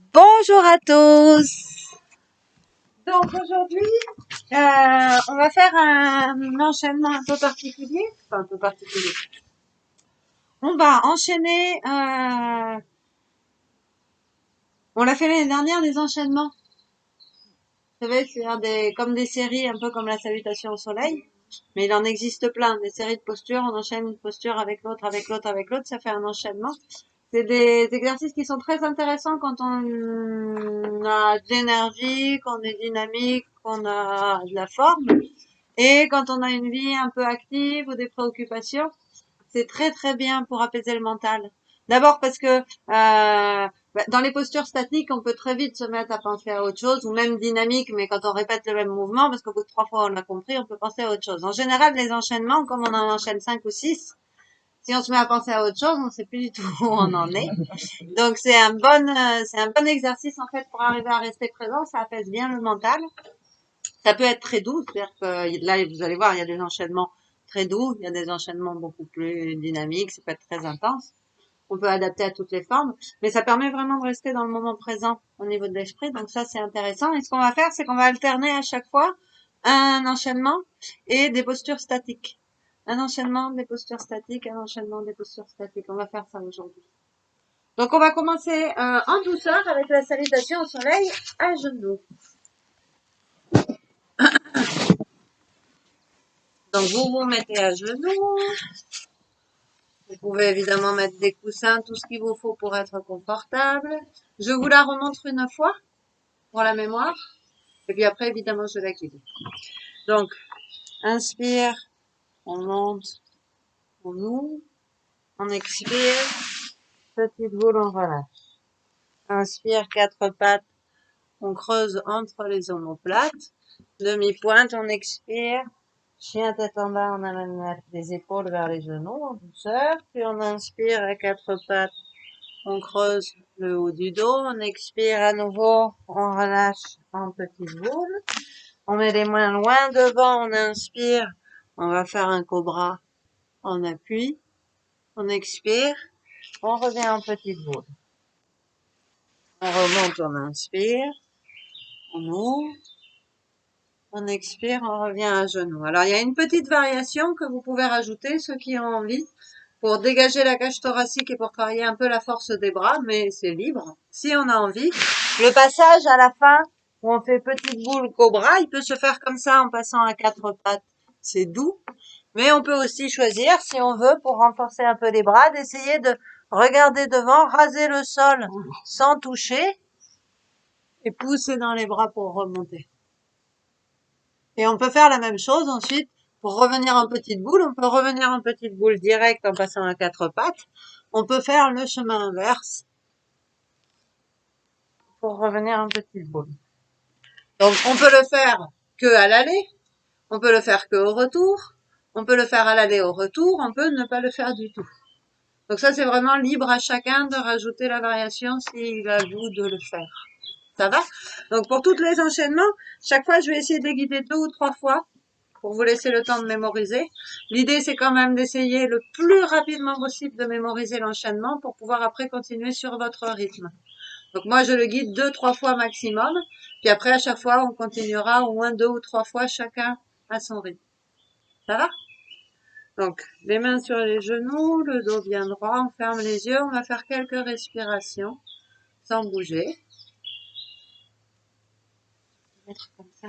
Bonjour à tous. Donc aujourd'hui, on va faire un enchaînement un peu particulier. Enfin, un peu particulier. On va enchaîner. On l'a fait l'année dernière, des enchaînements. Vous savez, c'est comme des séries, un peu comme la salutation au soleil. Mais il en existe plein. Des séries de postures. On enchaîne une posture avec l'autre, avec l'autre, avec l'autre. Ça fait un enchaînement. C'est des exercices qui sont très intéressants quand on a de l'énergie, qu'on est dynamique, qu'on a de la forme. Et quand on a une vie un peu active ou des préoccupations, c'est très très bien pour apaiser le mental. D'abord parce que dans les postures statiques, on peut très vite se mettre à penser à autre chose, ou même dynamique, mais quand on répète le même mouvement, parce qu'au bout de 3 fois on l'a compris, on peut penser à autre chose. En général, les enchaînements, comme on en enchaîne 5 ou 6, si on se met à penser à autre chose, on ne sait plus du tout où on en est. Donc c'est un bon exercice en fait pour arriver à rester présent. Ça apaise bien le mental. Ça peut être très doux, c'est-à-dire que là vous allez voir, il y a des enchaînements très doux, il y a des enchaînements beaucoup plus dynamiques, ça peut être très intense. On peut adapter à toutes les formes, mais ça permet vraiment de rester dans le moment présent au niveau de l'esprit. Donc ça c'est intéressant. Et ce qu'on va faire, c'est qu'on va alterner à chaque fois un enchaînement et des postures statiques. Un enchaînement, des postures statiques, un enchaînement, des postures statiques. On va faire ça aujourd'hui. Donc on va commencer en douceur avec la salutation au soleil à genoux. Donc vous vous mettez à genoux. Vous pouvez évidemment mettre des coussins, tout ce qu'il vous faut pour être confortable. Je vous la remontre une fois pour la mémoire. Et puis après, évidemment, je la guide. Donc, inspire, on monte, on ouvre, on expire, petite boule, on relâche. Inspire, 4 pattes, on creuse entre les omoplates. Demi-pointe, on expire. Chien tête en bas, on amène les épaules vers les genoux en douceur. Puis on inspire à 4 pattes, on creuse le haut du dos. On expire à nouveau, on relâche en petite boule. On met les mains loin devant, on inspire. On va faire un cobra en appui. On expire, on revient en petite boule. On remonte, on inspire. On ouvre. On expire, on revient à genoux. Alors, il y a une petite variation que vous pouvez rajouter, ceux qui ont envie, pour dégager la cage thoracique et pour travailler un peu la force des bras, mais c'est libre, si on a envie. Le passage à la fin, où on fait petite boule cobra, il peut se faire comme ça en passant à 4 pattes. C'est doux, mais on peut aussi choisir, si on veut, pour renforcer un peu les bras, d'essayer de regarder devant, raser le sol sans toucher et pousser dans les bras pour remonter. Et on peut faire la même chose ensuite pour revenir en petite boule. On peut revenir en petite boule directe en passant à 4 pattes. On peut faire le chemin inverse pour revenir en petite boule. Donc on peut le faire que à l'aller, on peut le faire que au retour, on peut le faire à l'aller au retour, on peut ne pas le faire du tout. Donc ça c'est vraiment libre à chacun de rajouter la variation s'il a le goût de le faire. Ça va? Donc pour tous les enchaînements, chaque fois je vais essayer de les guider 2 ou 3 fois pour vous laisser le temps de mémoriser. L'idée, c'est quand même d'essayer le plus rapidement possible de mémoriser l'enchaînement pour pouvoir après continuer sur votre rythme. Donc moi, je le guide 2-3 fois maximum. Puis après, à chaque fois, on continuera au moins 2 ou 3 fois chacun à son rythme. Ça va? Donc, les mains sur les genoux, le dos bien droit, on ferme les yeux, on va faire quelques respirations sans bouger. Mettre comme ça.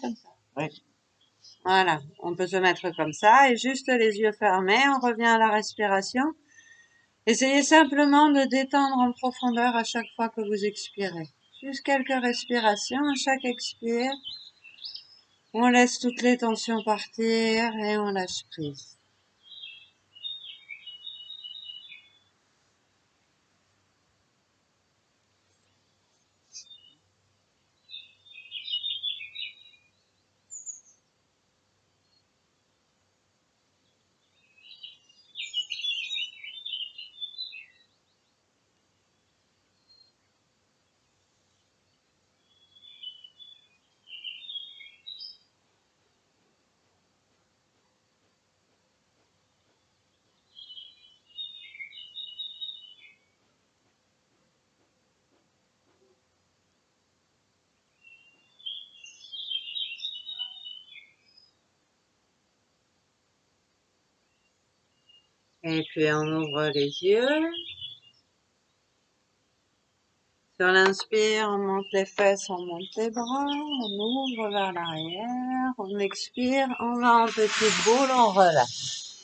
Comme ça. Oui. Voilà, on peut se mettre comme ça et juste les yeux fermés, on revient à la respiration. Essayez simplement de détendre en profondeur à chaque fois que vous expirez. Juste quelques respirations, à chaque expire, on laisse toutes les tensions partir et on lâche prise. Et puis on ouvre les yeux. Sur l'inspire, on monte les fesses, on monte les bras, on ouvre vers l'arrière. On expire, on va en petite boule, on relâche.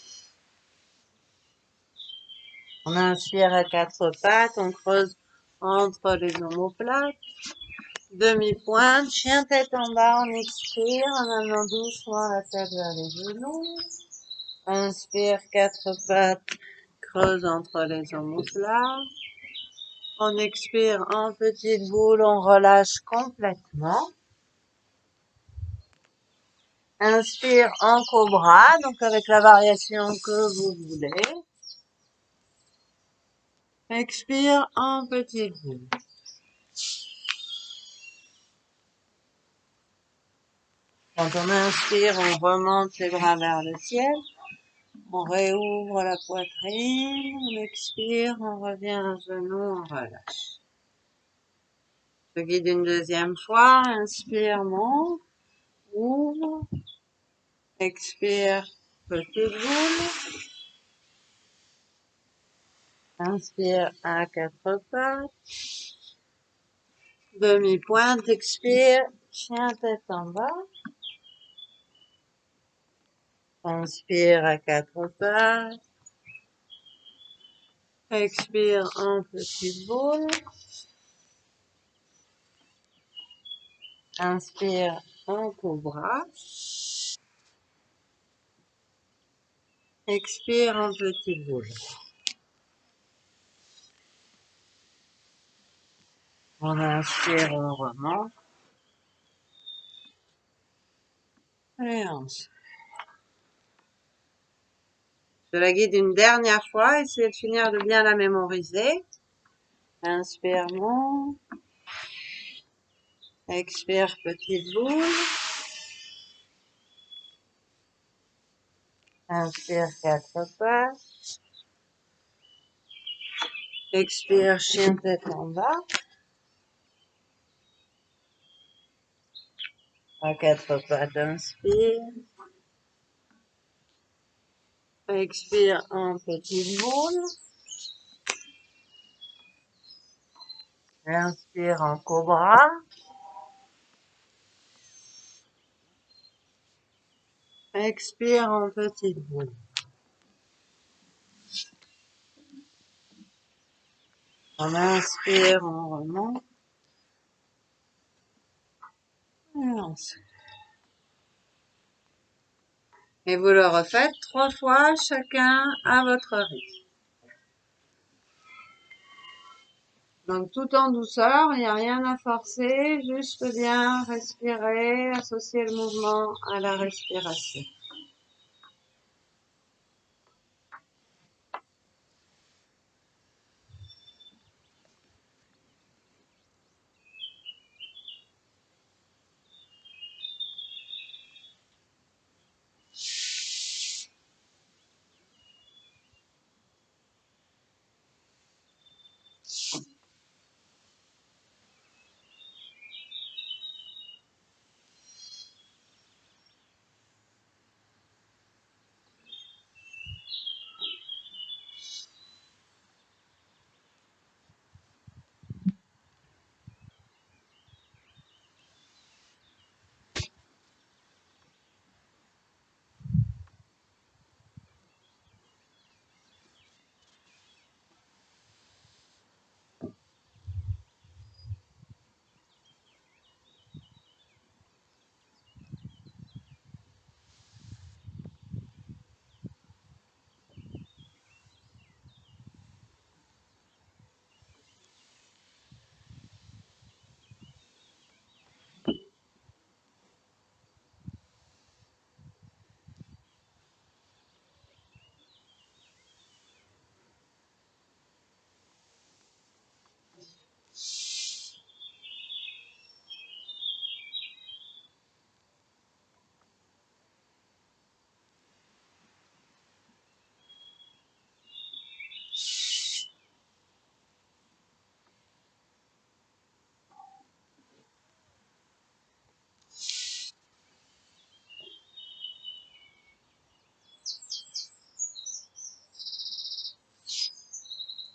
On inspire à quatre pattes, on creuse entre les omoplates. Demi-pointe, chien tête en bas, on expire en amenant doucement la tête vers les genoux. Inspire, quatre pattes, creuse entre les omoplates. On expire en petite boule, on relâche complètement. Inspire en cobra, donc avec la variation que vous voulez. Expire en petite boule. Quand on inspire, on remonte les bras vers le ciel. On réouvre la poitrine, on expire, on revient à genoux, on relâche. Je guide une deuxième fois, inspire, monte, ouvre, expire, petite boule, inspire à quatre pattes, demi-pointe, expire, chien tête en bas, inspire à quatre pattes, expire en petite boule, inspire en cobra, expire en petite boule. On inspire, on remonte. Et on se... Je la guide une dernière fois, essayez de finir de bien la mémoriser. Inspire, monte. Expire, petite boule. Inspire, quatre pattes. Expire, chien tête en bas. À quatre pattes, inspire. Expire en petite boule. Inspire en cobra. Expire en petite boule. On inspire, on remonte. Et on se... Et vous le refaites 3 fois, chacun à votre rythme. Donc tout en douceur, il n'y a rien à forcer, juste bien respirer, associer le mouvement à la respiration.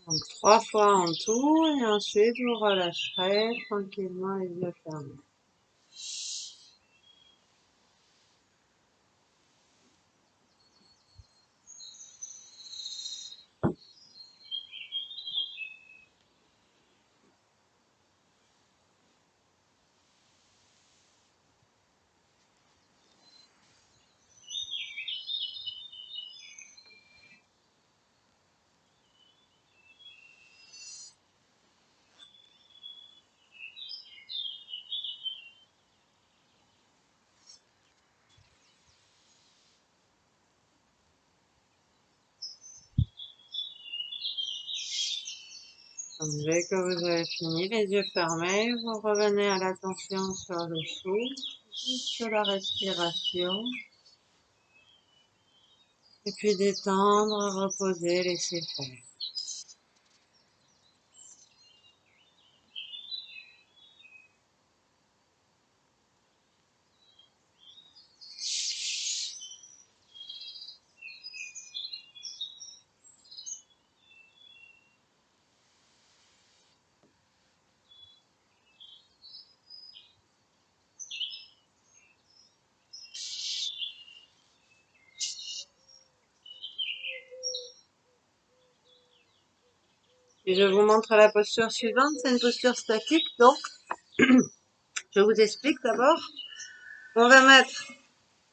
Donc 3 fois en tout, et ensuite vous relâcherez tranquillement les yeux fermés. Donc, dès que vous avez fini, les yeux fermés, vous revenez à l'attention sur le souffle, sur la respiration, et puis détendre, reposer, laisser faire. Et je vous montre la posture suivante, c'est une posture statique, donc je vous explique d'abord. On va mettre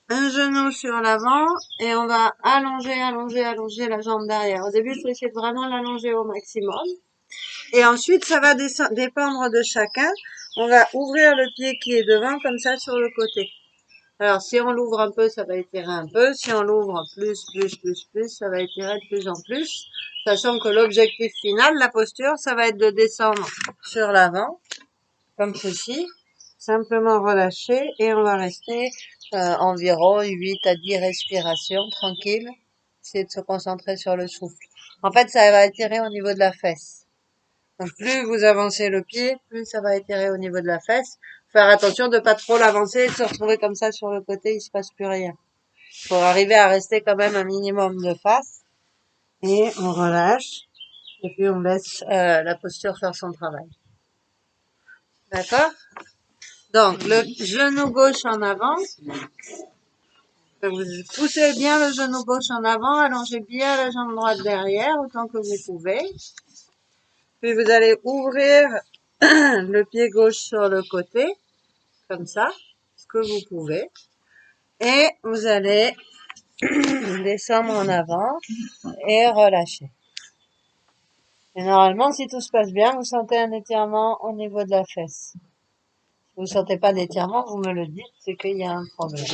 un genou sur l'avant et on va allonger la jambe derrière. Au début, il faut essayer de vraiment l'allonger au maximum. Et ensuite, ça va dépendre de chacun. On va ouvrir le pied qui est devant comme ça sur le côté. Alors, si on l'ouvre un peu, ça va étirer un peu. Si on l'ouvre plus, ça va étirer de plus en plus. Sachant que l'objectif final, la posture, ça va être de descendre sur l'avant, comme ceci. Simplement relâcher et on va rester environ 8 à 10 respirations tranquilles. Essayer de se concentrer sur le souffle. En fait, ça va étirer au niveau de la fesse. Donc plus vous avancez le pied, plus ça va étirer au niveau de la fesse. Faire attention de pas trop l'avancer et de se retrouver comme ça sur le côté, il se passe plus rien. Pour arriver à rester quand même un minimum de face. Et on relâche. Et puis on laisse la posture faire son travail. D'accord? Donc le genou gauche en avant. Vous poussez bien le genou gauche en avant, allongez bien la jambe droite derrière autant que vous pouvez. Puis vous allez ouvrir le pied gauche sur le côté, comme ça, ce que vous pouvez. Et vous allez descendre en avant et relâcher. Et normalement, si tout se passe bien, vous sentez un étirement au niveau de la fesse. Si vous ne sentez pas d'étirement, vous me le dites, c'est qu'il y a un problème.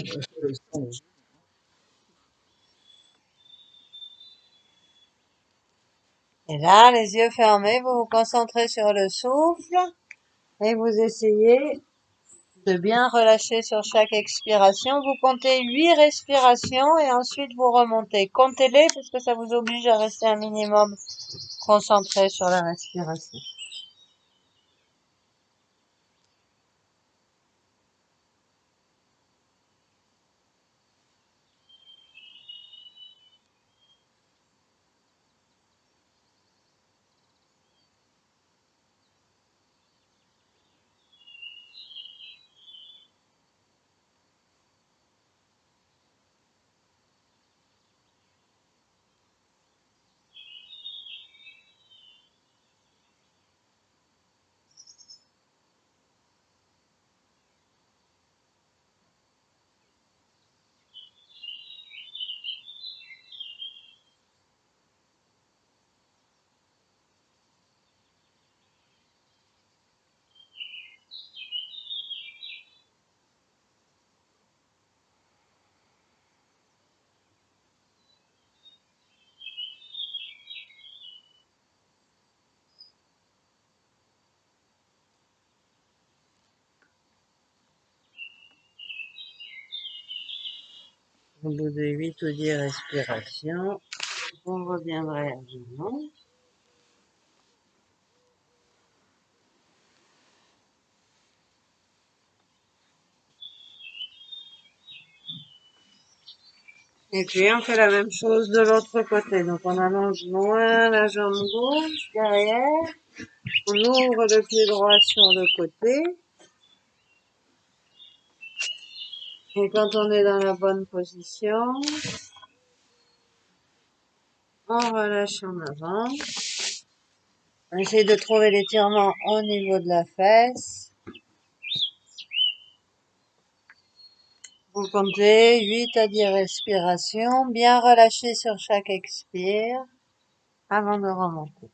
Et là, les yeux fermés, vous vous concentrez sur le souffle et vous essayez de bien relâcher sur chaque expiration. Vous comptez 8 respirations et ensuite vous remontez. Comptez-les parce que ça vous oblige à rester un minimum concentré sur la respiration. Au bout de 8 ou 10 respirations, vous reviendrez à genoux. Et puis on fait la même chose de l'autre côté. Donc on allonge loin la jambe gauche derrière. On ouvre le pied droit sur le côté. Et quand on est dans la bonne position, on relâche en avant. On essaie de trouver l'étirement au niveau de la fesse. Vous comptez 8 à 10 respirations, bien relâchées sur chaque expire avant de remonter.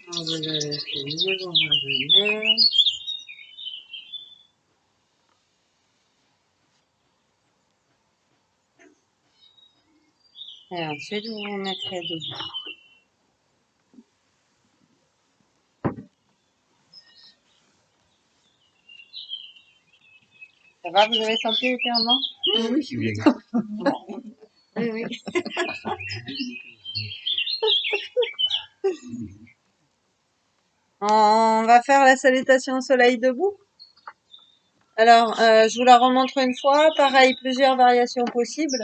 Vous allez finir, vous revenez. Et ensuite, vous vous mettrez debout. Ça va, vous avez senti l'étirement? Oui, bien. Bon. Oui, oui. On va faire la salutation au soleil debout. Alors, je vous la remontre une fois. Pareil, plusieurs variations possibles.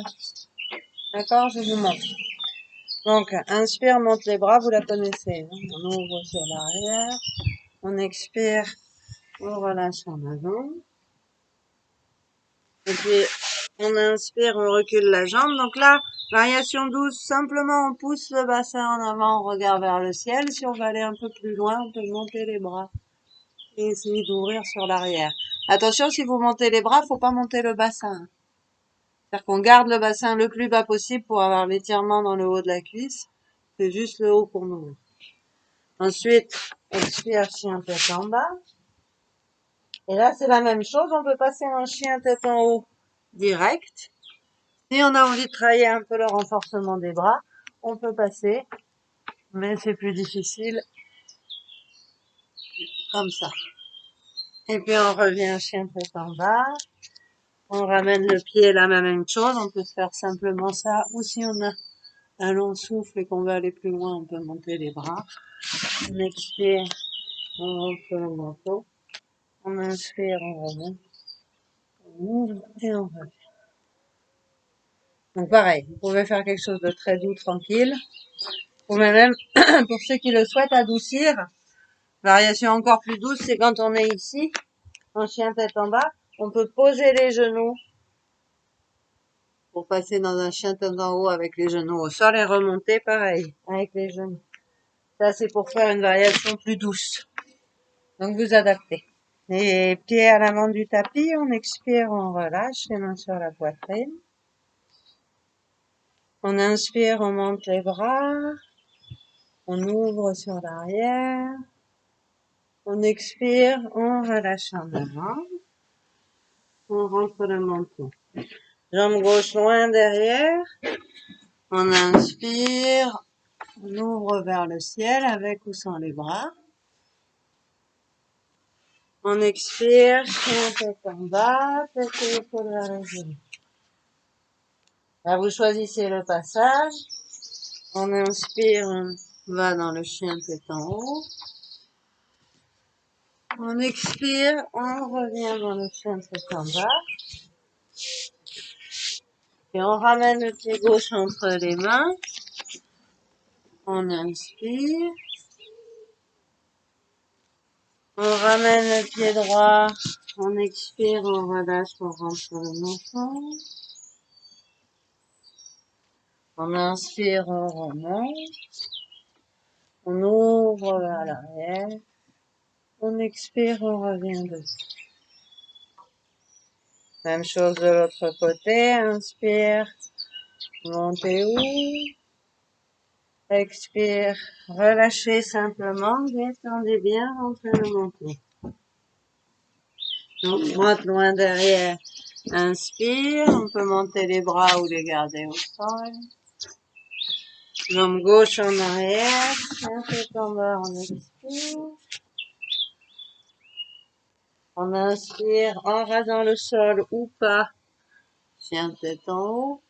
D'accord, je vous montre. Donc, inspire, monte les bras, vous la connaissez. Hein. On ouvre sur l'arrière. On expire, on relâche en avant. Et puis, on inspire, on recule la jambe. Donc là, variation douce, simplement on pousse le bassin en avant, on regarde vers le ciel. Si on va aller un peu plus loin, on peut monter les bras et essayer d'ouvrir sur l'arrière. Attention, si vous montez les bras, faut pas monter le bassin. C'est-à-dire qu'on garde le bassin le plus bas possible pour avoir l'étirement dans le haut de la cuisse. C'est juste le haut qu'on ouvre. Ensuite, expire, chien tête en bas. Et là, c'est la même chose. On peut passer en chien tête en haut direct. Si on a envie de travailler un peu le renforcement des bras, on peut passer. Mais c'est plus difficile comme ça. Et puis, on revient chien tête en bas. On ramène le pied, la même chose. On peut faire simplement ça. Ou si on a un long souffle et qu'on veut aller plus loin, on peut monter les bras. On expire, on rentre le manteau. On inspire, on remonte. On ouvre et on revient. Donc pareil, vous pouvez faire quelque chose de très doux, tranquille. Vous pouvez même, pour ceux qui le souhaitent, adoucir. Variation encore plus douce, c'est quand on est ici, en chien tête en bas, on peut poser les genoux pour passer dans un chien tête en haut avec les genoux au sol et remonter pareil, avec les genoux. Ça, c'est pour faire une variation plus douce. Donc, vous adaptez. Les pieds à l'avant du tapis, on expire, on relâche, les mains sur la poitrine. On inspire, on monte les bras. On ouvre sur l'arrière. On expire, on relâche en avant. On rentre le menton. Jambe gauche loin derrière. On inspire. On ouvre vers le ciel avec ou sans les bras. On expire, chien tête en bas, tête et épaule vers le genou. Là, vous choisissez le passage. On inspire, on va dans le chien tête en haut. On expire, on revient dans le chien tête en bas. Et on ramène le pied gauche entre les mains. On inspire. On ramène le pied droit. On expire, on relâche, on rentre le menton. On inspire, on remonte. On ouvre vers l'arrière. On expire, on revient dessus. Même chose de l'autre côté. Inspire. Montez haut. Expire. Relâchez simplement. Détendez bien. Rentrez le menton. Donc, droite loin derrière. Inspire. On peut monter les bras ou les garder au sol. Jambe gauche en arrière. Un peu en bas. On expire. On inspire en rasant le sol ou pas. Chien tête en haut.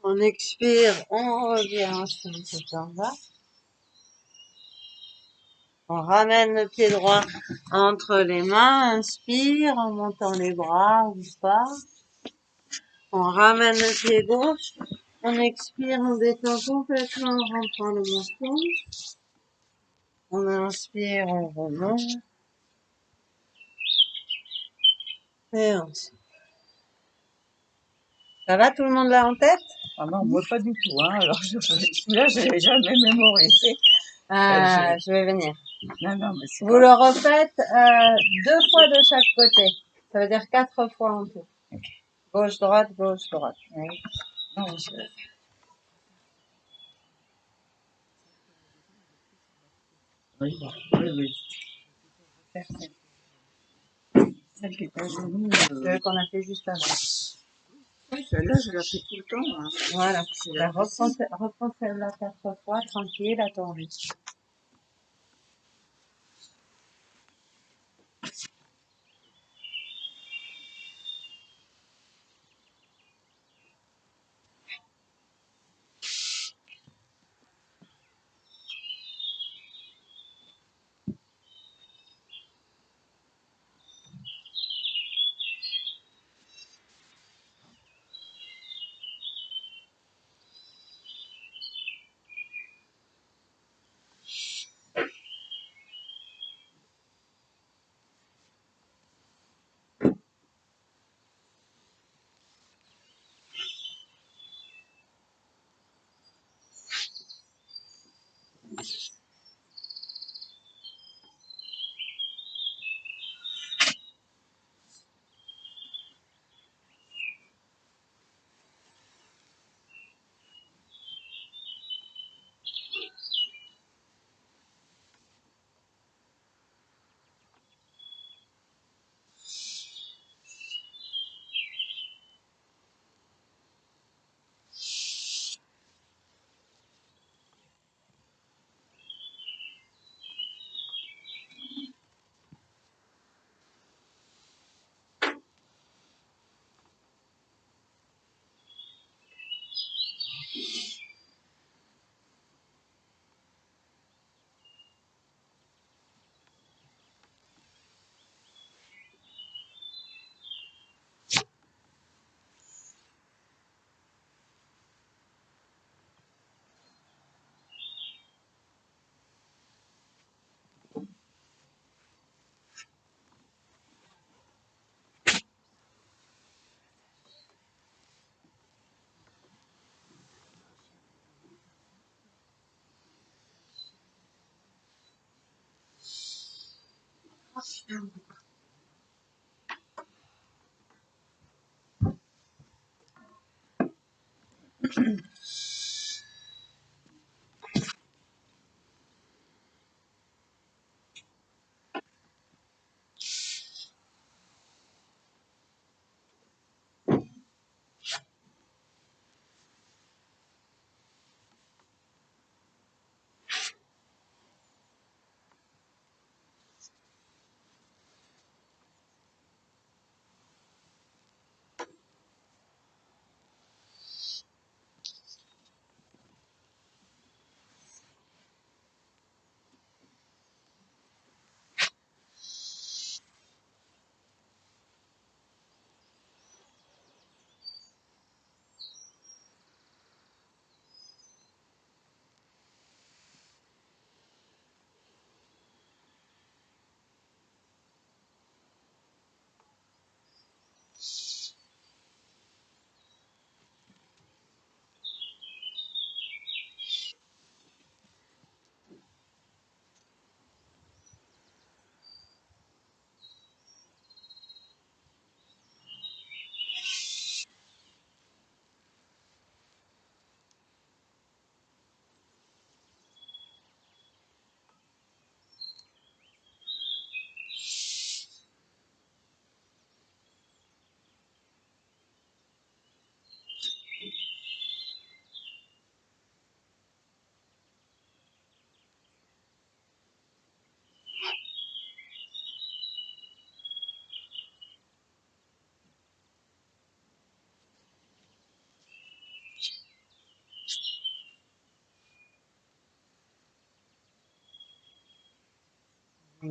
On expire, on revient en chien tête en bas. On ramène le pied droit entre les mains. Inspire en montant les bras ou pas. On ramène le pied gauche. On expire, on détend complètement en rentrant le menton. On inspire, on remonte. Et on sort. Ça va, tout le monde là en tête? Ah non, moi pas du tout, hein. Alors celui-là, je l'ai jamais mémorisé. Je vais venir. Non, non, mais c'est Vous le refaites 2 fois de chaque côté. Ça veut dire 4 fois en tout. Okay. Gauche, droite, gauche, droite. Oui. Non, je... Oui, oui. Celle qui est à genoux. Celle qu'on a fait juste avant. Oui, celle-là, je la fais tout le temps. Hein. Voilà. Ben, reprends celle-là 4 fois, tranquille, à ton rythme.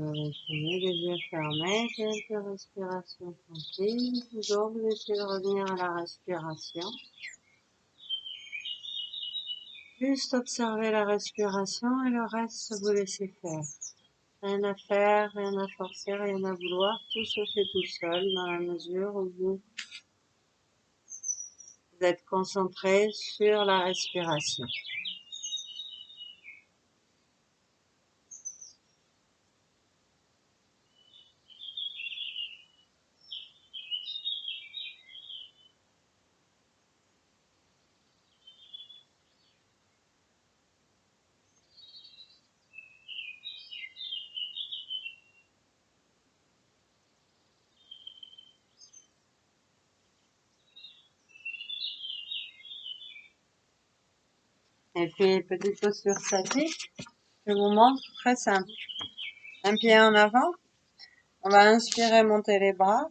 Retenez les yeux fermés, quelques respirations tranquilles. Toujours, vous essayez de revenir à la respiration. Juste observer la respiration et le reste, vous laissez faire. Rien à faire, rien à forcer, rien à vouloir. Tout se fait tout seul dans la mesure où vous êtes concentré sur la respiration. Et puis, petite posture statique, je vous montre, très simple. Un pied en avant, on va inspirer, monter les bras.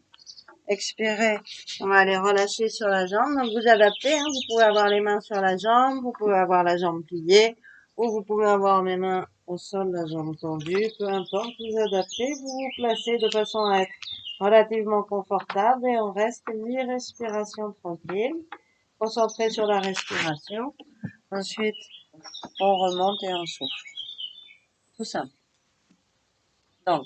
Expirer, on va aller relâcher sur la jambe. Donc vous adaptez, hein. Vous pouvez avoir les mains sur la jambe, vous pouvez avoir la jambe pliée, ou vous pouvez avoir les mains au sol, la jambe tendue, peu importe, vous adaptez, vous vous placez de façon à être relativement confortable et on reste 8 respirations tranquilles, concentré sur la respiration. Ensuite, on remonte et on souffle. Tout simple. Donc,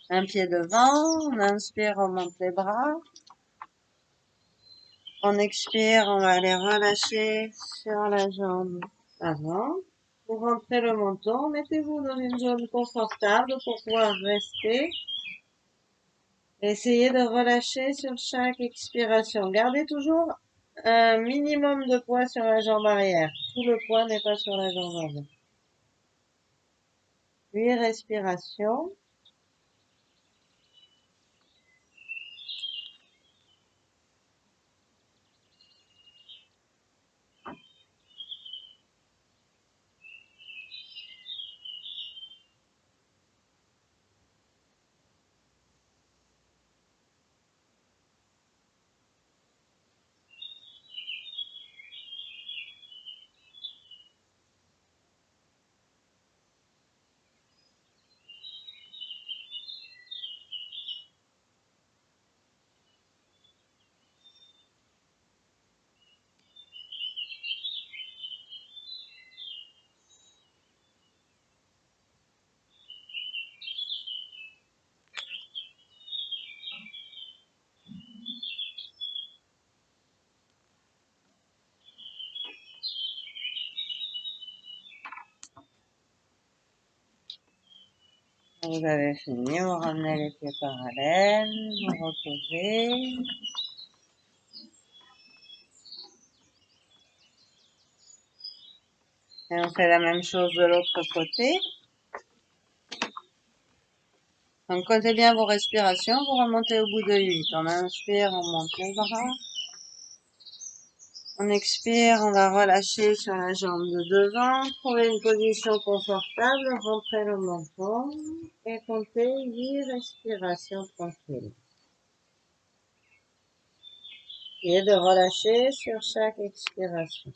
un pied devant, on inspire, on monte les bras. On expire, on va aller relâcher sur la jambe avant. Vous rentrez le menton, mettez-vous dans une zone confortable pour pouvoir rester. Essayez de relâcher sur chaque expiration. Gardez toujours un minimum de poids sur la jambe arrière. Tout le poids n'est pas sur la jambe avant. 8 respirations. Vous avez fini, vous ramenez les pieds parallèles, vous reposez. Et on fait la même chose de l'autre côté. Donc, comptez bien vos respirations, vous remontez au bout de 8. On inspire, on monte les bras. On expire, on va relâcher sur la jambe de devant. Trouvez une position confortable, rentrez le menton et comptez 8 respirations tranquilles. Et de relâcher sur chaque expiration.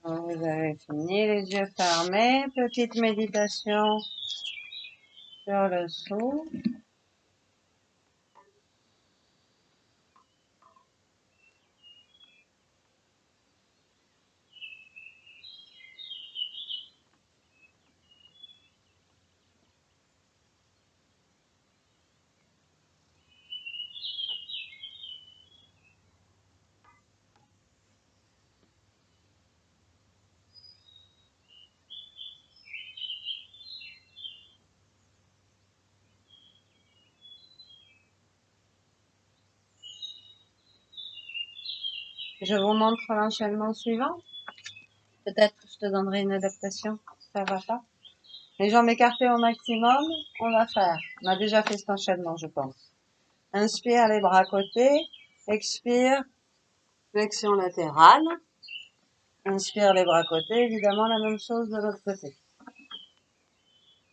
Donc, vous avez fini, les yeux fermés. Petite méditation sur le souffle. Je vous montre l'enchaînement suivant. Peut-être que je te donnerai une adaptation. Ça va pas? Les jambes écartées au maximum, on va faire. On a déjà fait cet enchaînement, je pense. Inspire les bras côtés. Expire, flexion latérale. Inspire les bras côtés. Évidemment, la même chose de l'autre côté.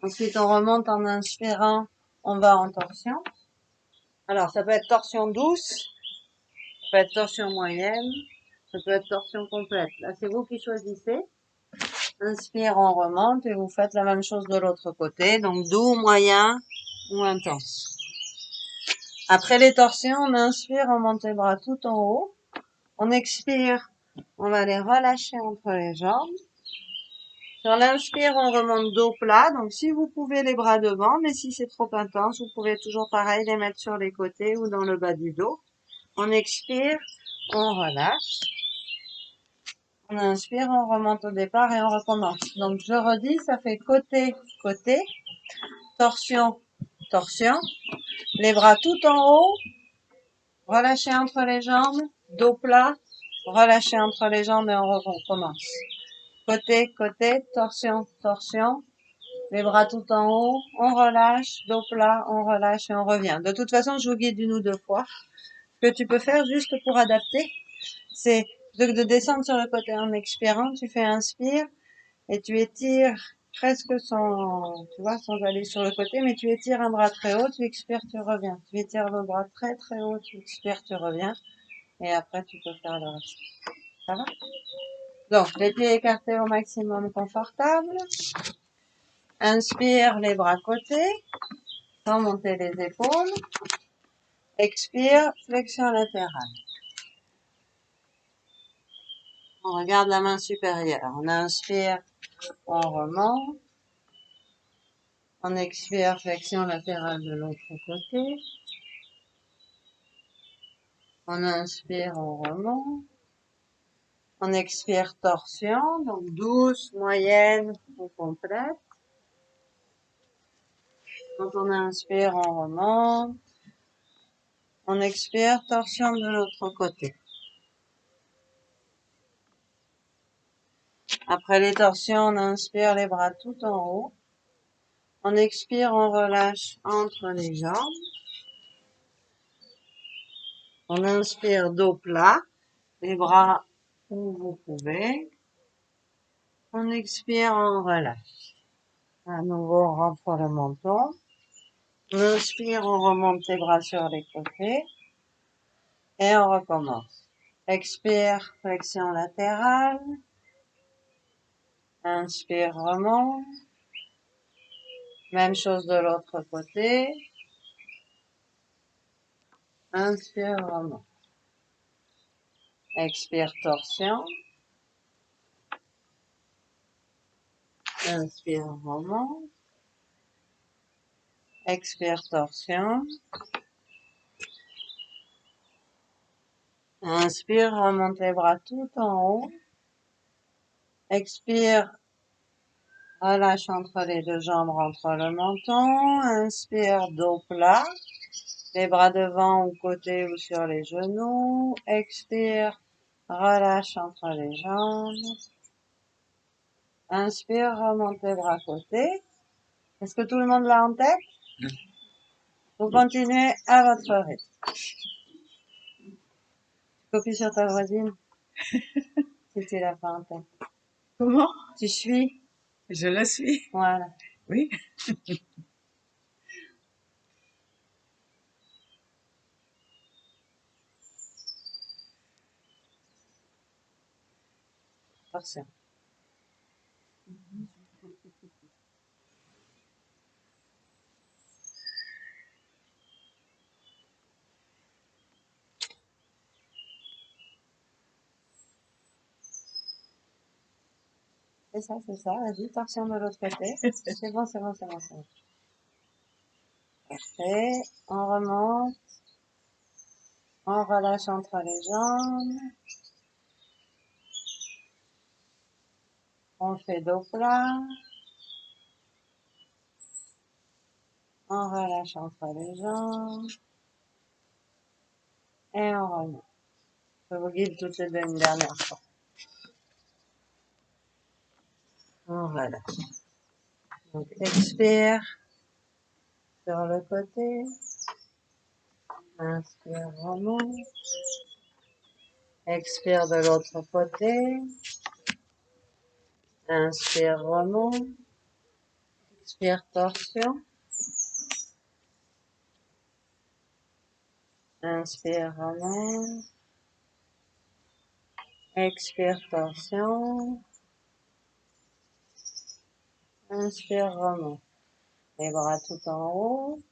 Ensuite, on remonte en inspirant. On va en torsion. Alors, ça peut être torsion douce. Ça peut être torsion moyenne. Ça peut être torsion complète. Là, c'est vous qui choisissez. Inspire, on remonte et vous faites la même chose de l'autre côté. Donc, doux, moyen ou intense. Après les torsions, on inspire, on monte les bras tout en haut. On expire, on va les relâcher entre les jambes. Sur l'inspire, on remonte dos plat. Donc, si vous pouvez les bras devant, mais si c'est trop intense, vous pouvez toujours pareil les mettre sur les côtés ou dans le bas du dos. On expire, on relâche. On inspire, on remonte au départ et on recommence. Donc, je redis, ça fait côté, côté, torsion, torsion. Les bras tout en haut, relâchez entre les jambes, dos plat, relâchez entre les jambes et on recommence. Côté, côté, torsion, torsion. Les bras tout en haut, on relâche, dos plat, on relâche et on revient. De toute façon, je vous guide une ou deux fois. Ce que tu peux faire juste pour adapter, c'est de descendre sur le côté en expirant. Tu fais inspire et tu étires presque sans, tu vois, sans aller sur le côté, mais tu étires un bras très haut, tu expires, tu reviens. Tu étires le bras très très haut, tu expires, tu reviens. Et après, tu peux faire le reste. Ça va? Donc, les pieds écartés au maximum confortable. Inspire, les bras côtés, sans monter les épaules. Expire, flexion latérale. On regarde la main supérieure. On inspire, on remonte. On expire, flexion latérale de l'autre côté. On inspire, on remonte. On expire, torsion, donc douce, moyenne ou complète. Quand on inspire, on remonte. On expire, torsion de l'autre côté. Après les torsions, on inspire les bras tout en haut. On expire, on relâche entre les jambes. On inspire, dos plat, les bras où vous pouvez. On expire, on relâche. À nouveau, on rentre le menton. On inspire, on remonte les bras sur les côtés. Et on recommence. Expire, flexion latérale. Inspire, remonte. Même chose de l'autre côté. Inspire, remonte. Expire, torsion. Inspire, remonte. Expire, torsion. Inspire, remonte les bras tout en haut. Expire, relâche entre les deux jambes, rentre le menton. Inspire, dos plat. Les bras devant ou côté ou sur les genoux. Expire, relâche entre les jambes. Inspire, remonte les bras côté. Est-ce que tout le monde l'a en tête? Vous continuez à votre rythme. Copie sur ta voisine. Si tu l'as pas en tête. Comment? Tu suis? Je la suis. Voilà. Oui. Torsion. C'est ça. Vas-y, torsion de l'autre côté. C'est bon, c'est bon, c'est bon, c'est bon. Parfait. On remonte. On relâche entre les jambes. On fait dos plat. On relâche entre les jambes. Et on remonte. Je vous guide toutes les deux une dernière fois. Voilà. Donc, expire sur le côté. Inspire, remonte. Expire de l'autre côté. Inspire, remonte. Expire, torsion. Inspire, remonte. Expire, torsion. Inspire, remonte. Les bras tout en haut.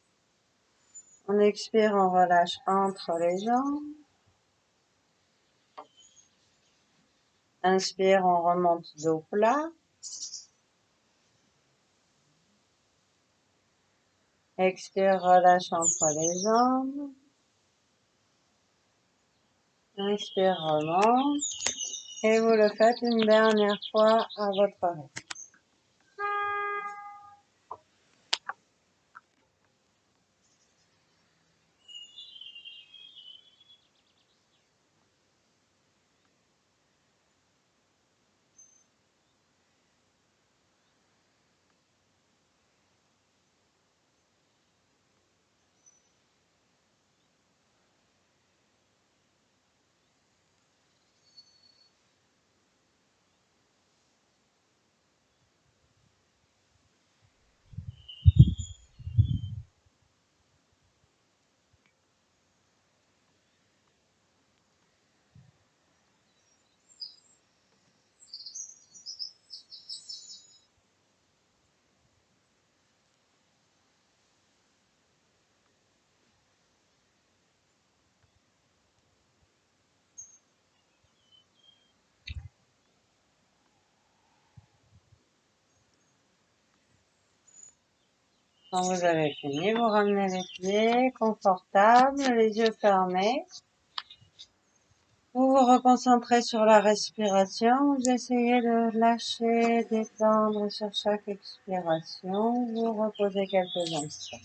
On expire, on relâche entre les jambes. Inspire, on remonte dos plat. Expire, relâche entre les jambes. Inspire, remonte. Et vous le faites une dernière fois à votre rythme. Quand vous avez fini, vous ramenez les pieds confortables, les yeux fermés. Vous vous reconcentrez sur la respiration. Vous essayez de lâcher, d'étendre sur chaque expiration. Vous reposez quelques instants.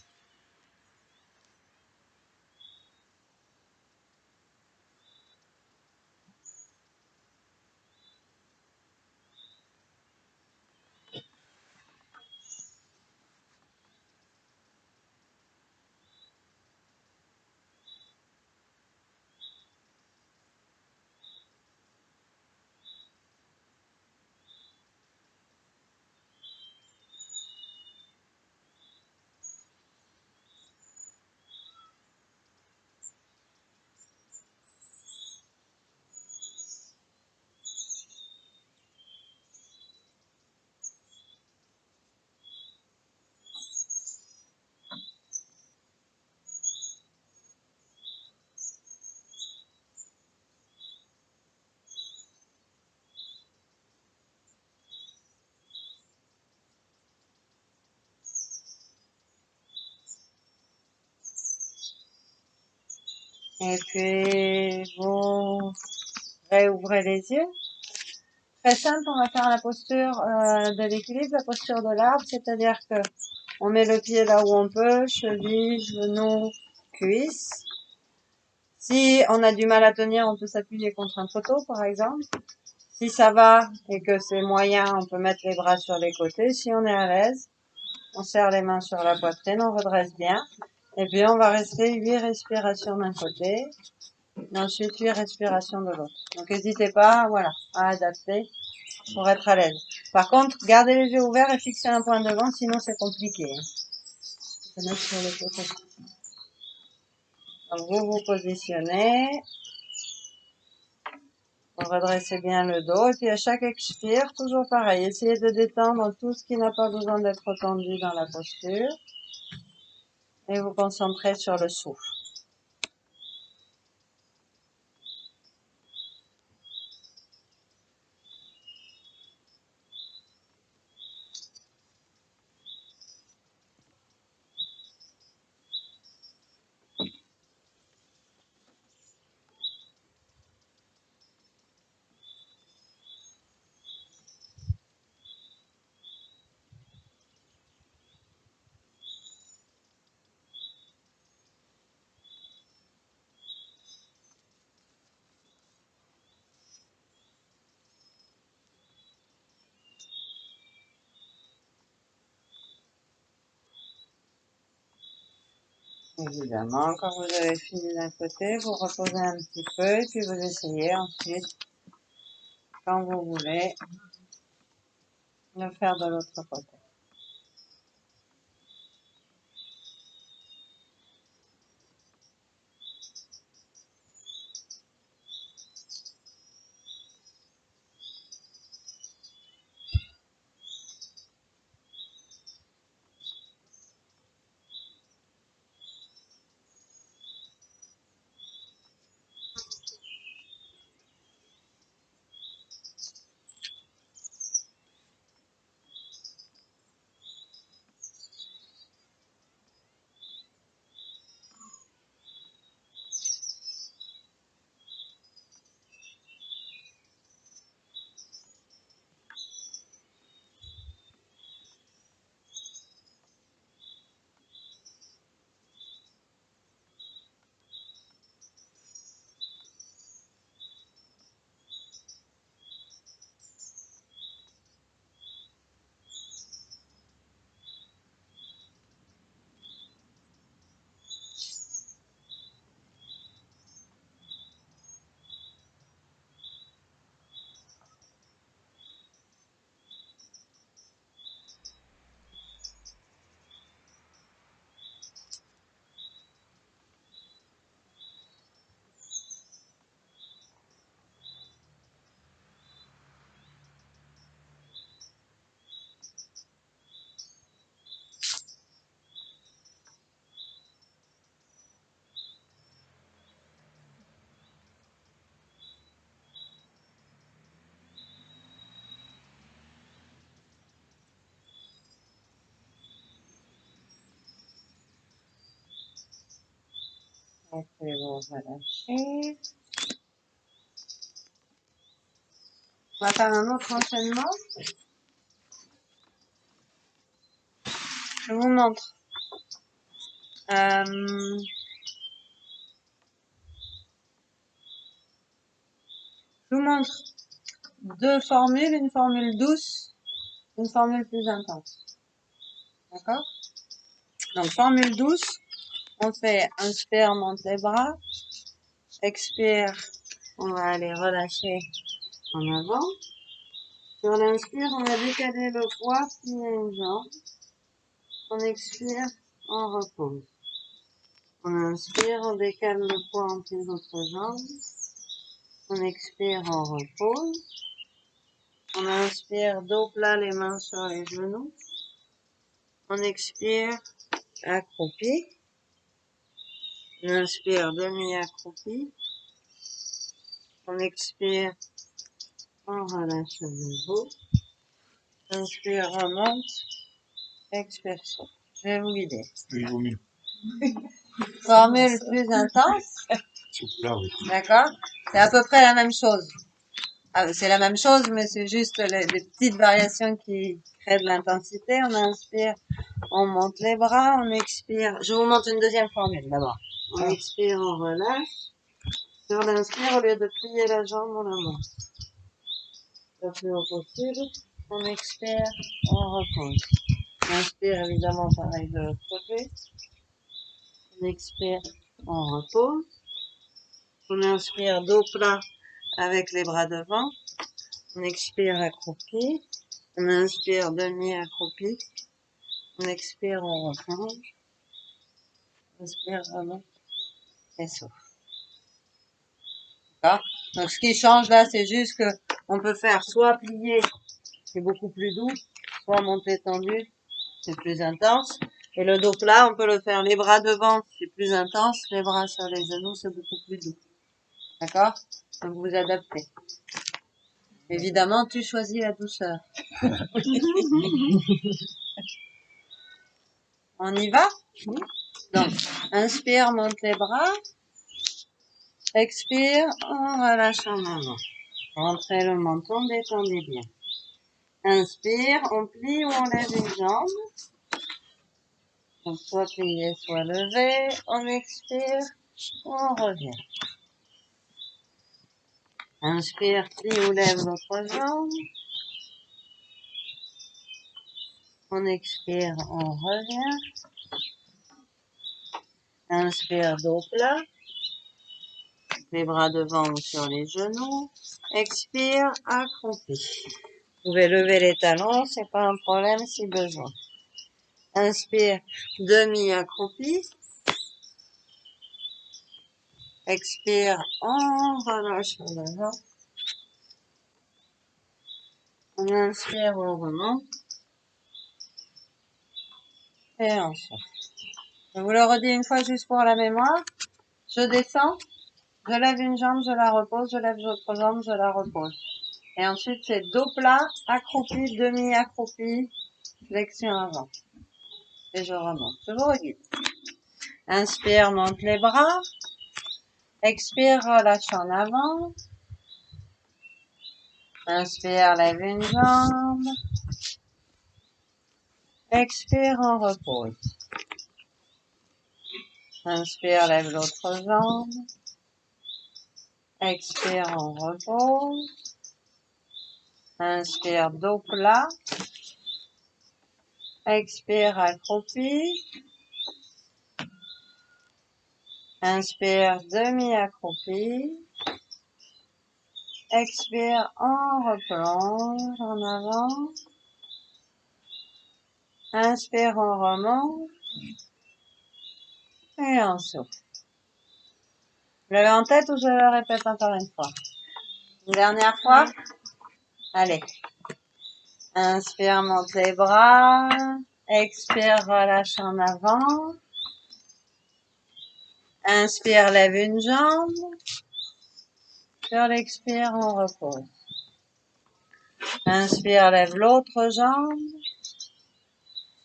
Et puis, vous réouvrez les yeux. Très simple, on va faire la posture de l'équilibre, la posture de l'arbre, c'est-à-dire que on met le pied là où on peut, cheville, genou, cuisse. Si on a du mal à tenir, on peut s'appuyer contre un poteau, par exemple. Si ça va et que c'est moyen, on peut mettre les bras sur les côtés. Si on est à l'aise, on serre les mains sur la poitrine, on redresse bien. Et puis, on va rester 8 respirations d'un côté. Et ensuite, 8 respirations de l'autre. Donc, n'hésitez pas, voilà, à adapter pour être à l'aise. Par contre, gardez les yeux ouverts et fixez un point devant, sinon c'est compliqué. Je vais mettre sur le côté. Donc, vous vous positionnez. Vous redressez bien le dos. Et puis, à chaque expire, toujours pareil. Essayez de détendre tout ce qui n'a pas besoin d'être tendu dans la posture. Et vous concentrez sur le souffle. Évidemment, quand vous avez fini d'un côté, vous reposez un petit peu et puis vous essayez ensuite, quand vous voulez, de faire de l'autre côté. Après, vous relâchez. On va faire un autre enchaînement. Je vous montre. Je vous montre deux formules, une formule douce, une formule plus intense. D'accord? Donc, formule douce, on fait inspire, on monte les bras. Expire, on va aller relâcher en avant. Sur l'inspire, on va décaler le poids, plier une jambe. On expire, on repose. On inspire, on décale le poids, on plie l'autre jambe. On expire, on repose. On inspire, dos plat, les mains sur les genoux. On expire, accroupi. On inspire, demi-accroupi. On expire, on relâche à nouveau. Inspire, remonte. Expire, souffle. Je vais vous guider. Oui, vaut mieux. Formule plus intense. Là, oui. D'accord? C'est à peu près la même chose. Ah, c'est la même chose, mais c'est juste les petites variations qui créent de l'intensité. On inspire, on monte les bras, on expire. Je vous montre une deuxième formule d'abord. On expire, on relâche. Sur l'inspire, au lieu de plier la jambe, on la monte. Le plus haut possible. On expire, on repose. On inspire, évidemment, pareil de l'autre côté. On expire, on repose. On inspire, dos plat avec les bras devant. On expire, accroupi. On inspire, demi-accroupi. On expire, on replonge. On inspire, remonte et souffle. D'accord? Donc, ce qui change là, c'est juste que on peut faire soit plié, c'est beaucoup plus doux, soit monter tendu, c'est plus intense. Et le dos plat, on peut le faire les bras devant, c'est plus intense, les bras sur les genoux, c'est beaucoup plus doux. D'accord? Donc, vous adaptez. Évidemment, tu choisis la douceur. On y va? Donc, inspire, monte les bras. Expire, on relâche en avant. Rentrez le menton, détendez bien. Inspire, on plie ou on lève une jambe. Donc, soit plié, soit levé. On expire, on revient. Inspire, plie ou lève l'autre jambe. On expire, on revient. Inspire, dos plat. Les bras devant ou sur les genoux. Expire, accroupi. Vous pouvez lever les talons, c'est pas un problème si besoin. Inspire, demi-accroupi. Expire, on relâche en avant. On inspire, on remonte. Et on sort. Je vous le redis une fois juste pour la mémoire. Je descends, je lève une jambe, je la repose, je lève l'autre jambe, je la repose. Et ensuite, c'est dos plat, accroupi, demi-accroupi, flexion avant. Et je remonte. Je vous reguide. Inspire, monte les bras. Expire, relâche en avant. Inspire, lève une jambe. Expire, on repose. Inspire, lève l'autre jambe. Expire, on repose. Inspire, dos plat. Expire, accroupi. Inspire, demi-accroupi. Expire, on replonge en avant. Inspire, on remonte. Et on souffle. Vous l'avez en tête ou je le répète encore une fois? Une dernière fois? Allez. Inspire, monte les bras. Expire, relâche en avant. Inspire, lève une jambe. Sur l'expire, on repose. Inspire, lève l'autre jambe.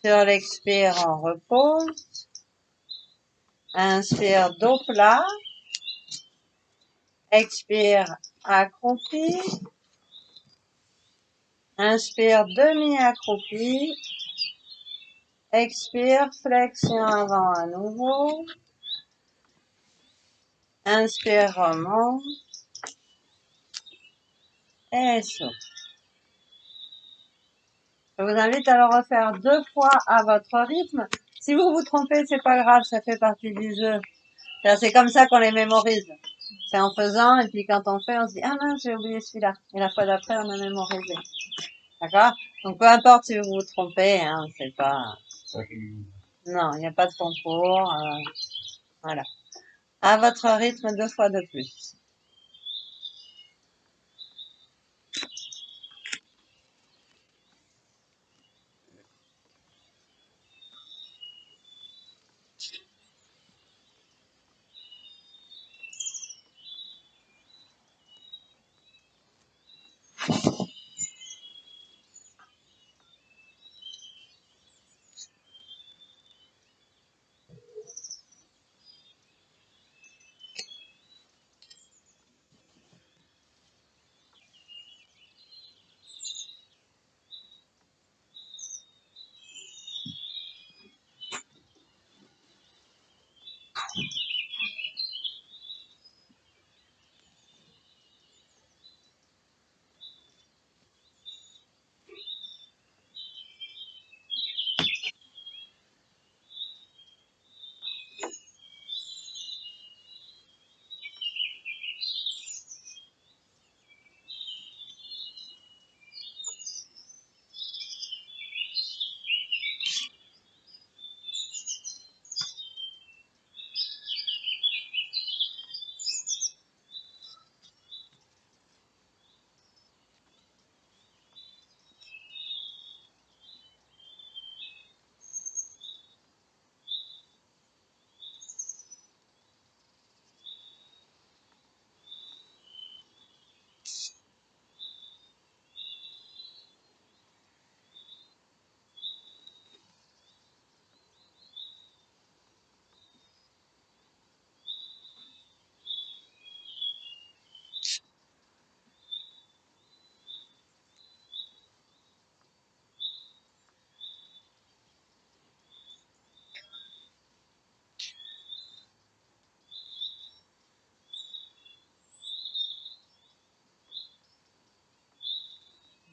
Sur l'expire, on repose. Inspire, dos plat. Expire, accroupi. Inspire, demi-accroupi. Expire, flexion avant à nouveau. Inspire, remonte. Et souffle. Je vous invite à le refaire 2 fois à votre rythme. Si vous vous trompez, c'est pas grave, ça fait partie du jeu. C'est comme ça qu'on les mémorise. C'est en faisant, et puis quand on fait, on se dit, ah mince, j'ai oublié celui-là. Et la fois d'après, on a mémorisé. D'accord? Donc peu importe si vous vous trompez, hein, c'est pas... Non, il n'y a pas de concours. Voilà. À votre rythme 2 fois de plus.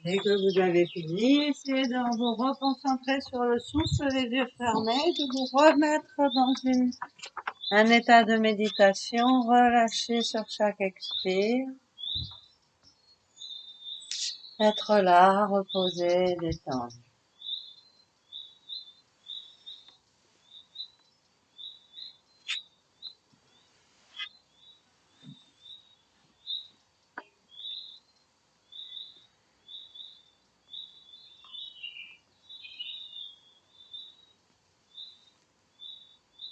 Dès que vous avez fini, essayez de vous reconcentrer sur le souffle, les yeux fermés, de vous remettre dans Un état de méditation, relâché sur chaque expire. Être là, reposé, détendu.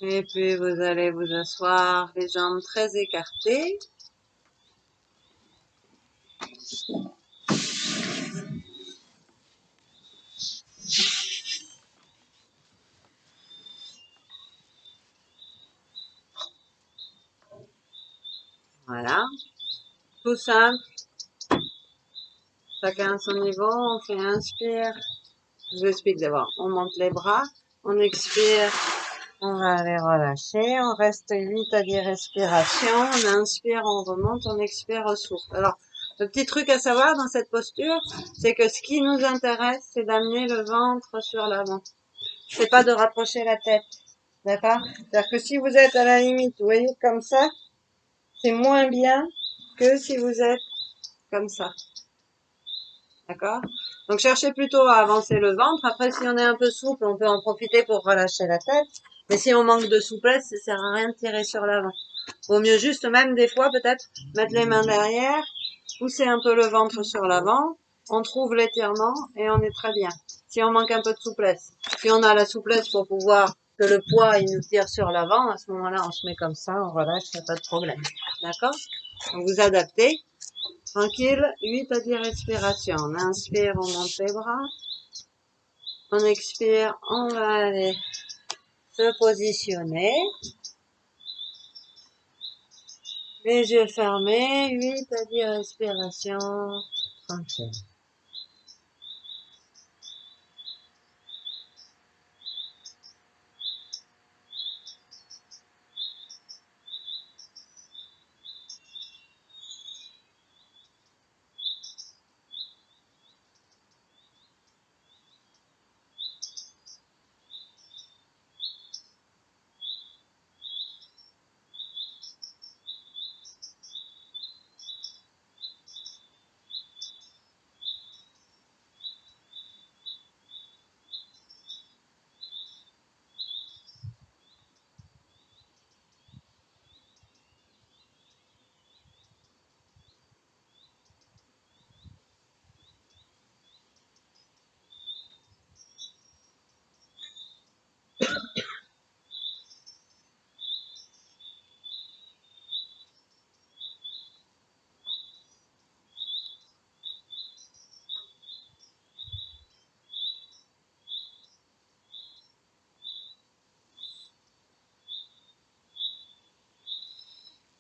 Et puis vous allez vous asseoir, les jambes très écartées. Voilà, tout simple. Chacun à son niveau, on fait inspire. Je vous explique d'abord. On monte les bras, on expire, on va les relâcher. On reste 8 à 10 respirations. On inspire, on remonte, on expire, on souffle. Alors, le petit truc à savoir dans cette posture, c'est que ce qui nous intéresse, c'est d'amener le ventre sur l'avant. C'est pas de rapprocher la tête. D'accord? C'est-à-dire que si vous êtes à la limite, vous voyez, comme ça, c'est moins bien que si vous êtes comme ça. D'accord? Donc cherchez plutôt à avancer le ventre. Après, si on est un peu souple, on peut en profiter pour relâcher la tête. Mais si on manque de souplesse, ça sert à rien de tirer sur l'avant. Vaut mieux juste, même des fois, peut-être, mettre les mains derrière, pousser un peu le ventre sur l'avant. On trouve l'étirement et on est très bien. Si on manque un peu de souplesse. Si on a la souplesse pour pouvoir que le poids, il nous tire sur l'avant, à ce moment-là, on se met comme ça, on relâche, il n'y a pas de problème. D'accord? Donc vous adaptez. Tranquille, 8 à 10 respirations. On inspire, on monte les bras. On expire, on va aller se positionner. Les yeux fermés, 8 à 10 respirations. Tranquille.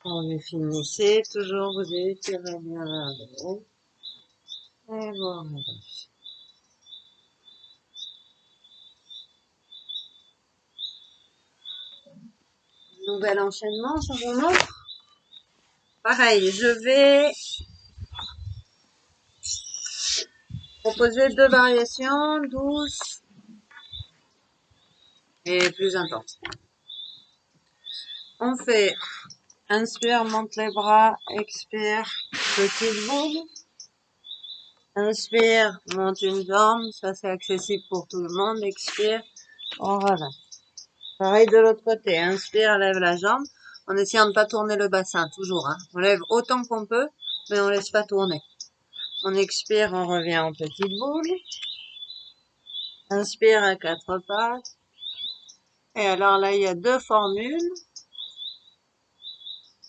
Quand vous finissez, toujours vous étirez bien vers le haut. Et vous relâchez. Nouvel enchaînement, ça vous montre. Pareil, je vais proposer 2 variations, douces et plus intenses. On fait inspire, monte les bras, expire, petite boule. Inspire, monte une jambe, ça c'est accessible pour tout le monde. Expire, on relâche. Pareil de l'autre côté, inspire, lève la jambe, en essayant de ne pas tourner le bassin, toujours. Hein. On lève autant qu'on peut, mais on laisse pas tourner. On expire, on revient en petite boule. Inspire à 4 pattes. Et alors là, il y a 2 formules.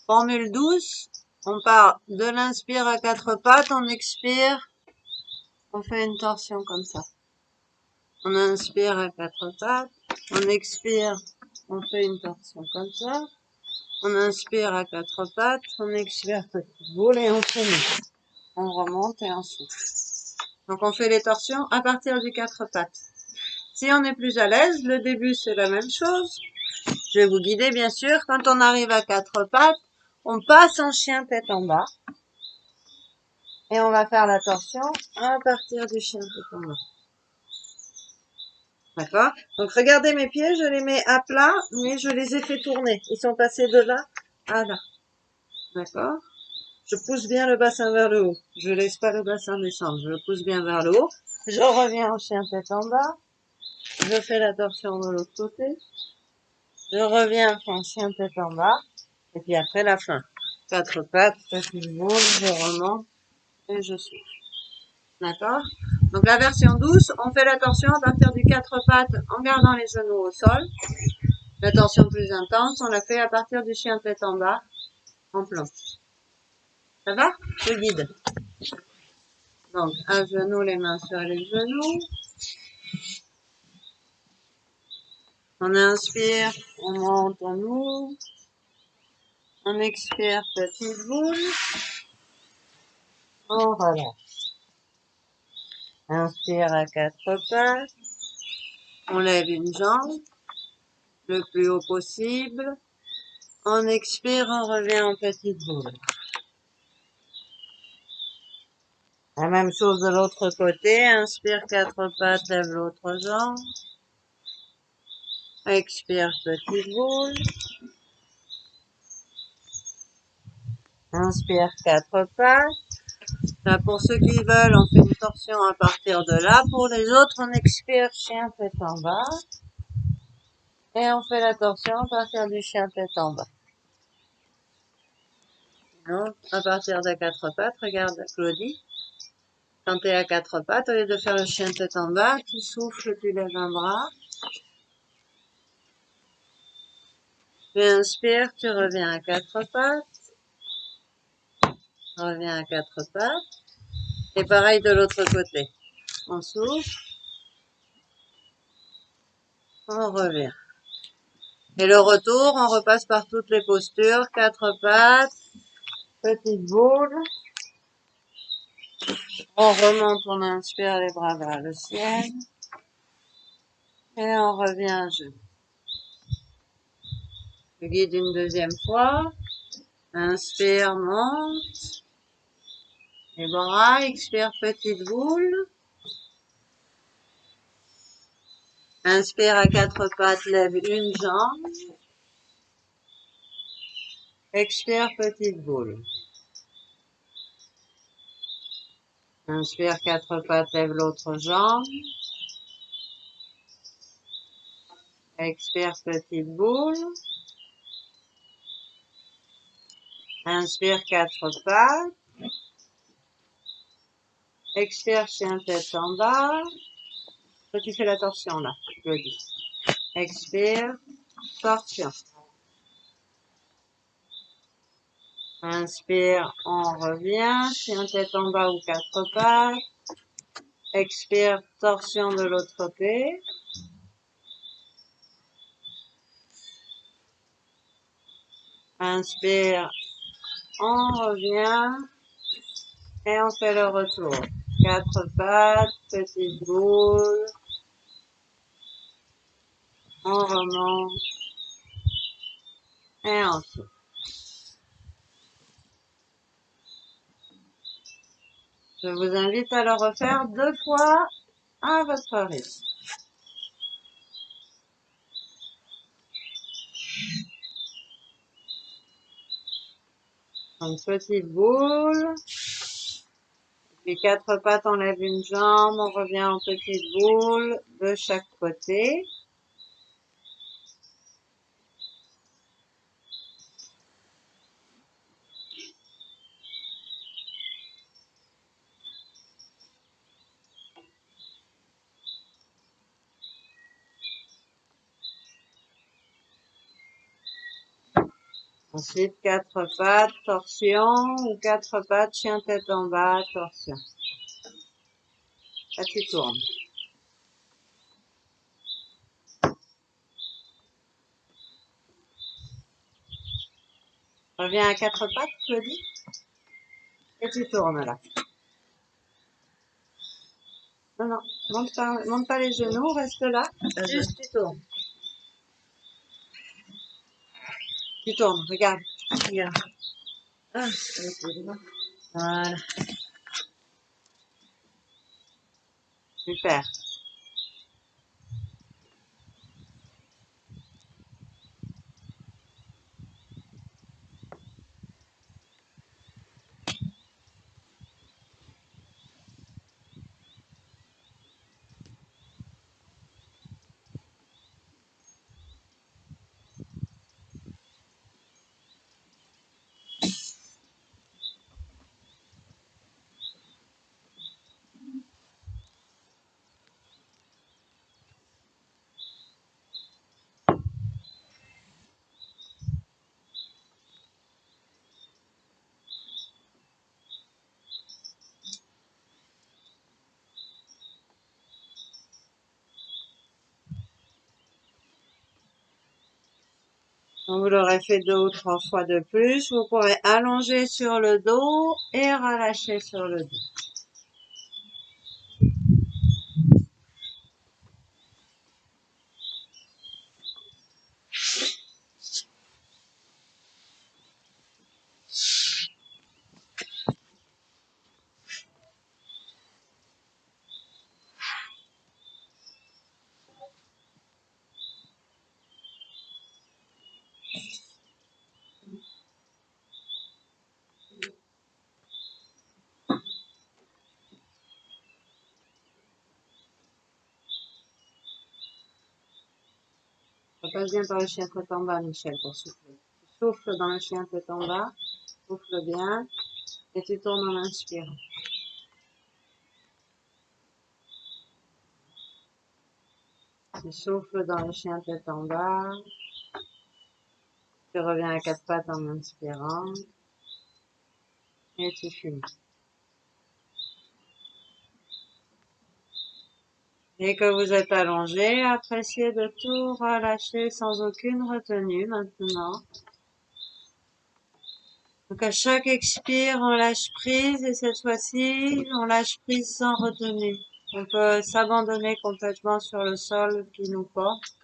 Formule douce, on part de l'inspire à 4 pattes, on expire, on fait une torsion comme ça. On inspire à 4 pattes, on expire, on fait une torsion comme ça. On inspire à 4 pattes, on expire petite boule et on finit. On remonte et on souffle. Donc on fait les torsions à partir du 4 pattes. Si on est plus à l'aise, le début c'est la même chose. Je vais vous guider bien sûr. Quand on arrive à 4 pattes, on passe en chien tête en bas. Et on va faire la torsion à partir du chien tête en bas. D'accord? Donc regardez mes pieds, je les mets à plat, mais je les ai fait tourner. Ils sont passés de là à là. D'accord? Je pousse bien le bassin vers le haut. Je laisse pas le bassin descendre. Je le pousse bien vers le haut. Je reviens en chien tête en bas. Je fais la torsion de l'autre côté. Je reviens en chien tête en bas. Et puis après la fin. 4 pattes, petite boule, je remonte et je souffle. D'accord? Donc la version douce, on fait la torsion à partir du 4 pattes en gardant les genoux au sol. La torsion plus intense, on la fait à partir du chien tête en bas, en planche. Ça va? Je guide. Donc, à genoux, les mains sur les genoux. On inspire, on monte, on ouvre. On expire, petite boule. On relâche. Inspire à 4 pattes. On lève une jambe le plus haut possible. On expire, on revient en petite boule. La même chose de l'autre côté. Inspire, 4 pattes, lève l'autre jambe. Expire, petite boule. Inspire, 4 pattes. Là, pour ceux qui veulent, on fait une torsion à partir de là. Pour les autres, on expire, chien tête en bas. Et on fait la torsion à partir du chien tête en bas. Donc, à partir de 4 pattes, regarde Claudie. Quand tu es à 4 pattes, au lieu de faire le chien tête en bas, tu souffles, tu lèves un bras. Tu inspires, tu reviens à 4 pattes. Reviens à 4 pattes. Et pareil de l'autre côté. On souffle. On revient. Et le retour, on repasse par toutes les postures. 4 pattes. Petite boule. On remonte, on inspire les bras vers le ciel. Et on revient à genoux. Je guide une deuxième fois. Inspire, monte. Les bras, expire, petite boule. Inspire à 4 pattes, lève une jambe. Expire, petite boule. Inspire, 4 pattes, lève l'autre jambe. Expire, petite boule. Inspire, 4 pattes. Expire, chien tête en bas. Toi, tu fais la torsion là, je le dis. Expire, torsion. Inspire, on revient, chien tête en bas ou 4 pattes. Expire, torsion de l'autre côté. Inspire, on revient et on fait le retour. 4 pattes, petite boule. On remonte et on souffle. Je vous invite à le refaire 2 fois à votre rythme. Une petite boule. Puis 4 pattes, on lève une jambe, on revient en petite boule de chaque côté. Ensuite, 4 pattes, torsion, ou 4 pattes, chien tête en bas, torsion. Là, tu tournes. Reviens à 4 pattes, Claudie. Et tu tournes là. Non, non, monte pas les genoux, reste là. Juste tu tournes. Tu tournes, regarde. Regarde. Ah, voilà. Super. Donc, vous l'aurez fait 2 ou 3 fois de plus. Vous pourrez allonger sur le dos et relâcher sur le dos. Ça passe bien par le chien tête en bas, Michel, pour souffler. Tu souffles dans le chien tête en bas, souffle bien, et tu tournes en inspirant. Tu souffles dans le chien tête en bas, tu reviens à 4 pattes en inspirant, et tu finis. Dès que vous êtes allongé, appréciez de tout relâcher sans aucune retenue maintenant. Donc à chaque expire, on lâche prise et cette fois-ci, on lâche prise sans retenue. On peut s'abandonner complètement sur le sol qui nous porte.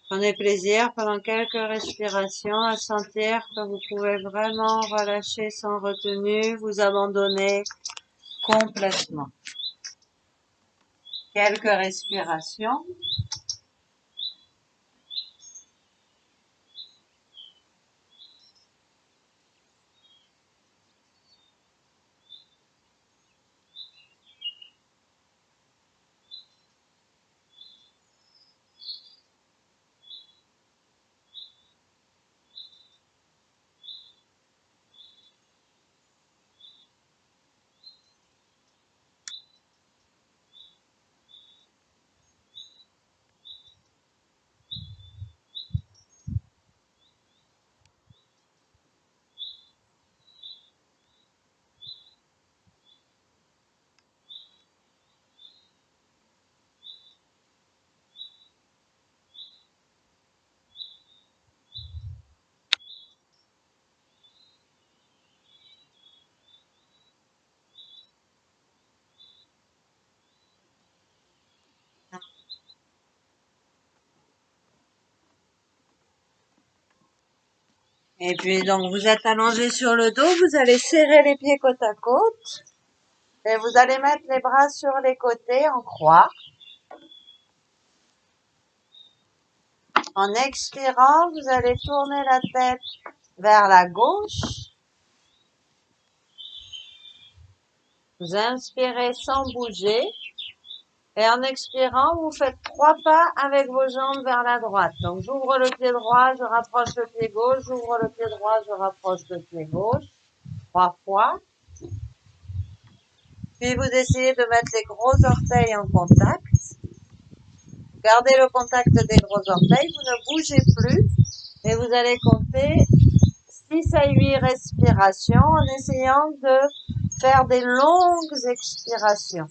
Prenez plaisir pendant quelques respirations à sentir que vous pouvez vraiment relâcher sans retenue, vous abandonner complètement. Quelques respirations. Et puis donc vous êtes allongé sur le dos, vous allez serrer les pieds côte à côte et vous allez mettre les bras sur les côtés en croix. En expirant, vous allez tourner la tête vers la gauche. Vous inspirez sans bouger. Et en expirant, vous faites 3 pas avec vos jambes vers la droite. Donc j'ouvre le pied droit, je rapproche le pied gauche, j'ouvre le pied droit, je rapproche le pied gauche. 3 fois. Puis vous essayez de mettre les gros orteils en contact. Gardez le contact des gros orteils, vous ne bougez plus et vous allez compter 6 à 8 respirations en essayant de faire des longues expirations.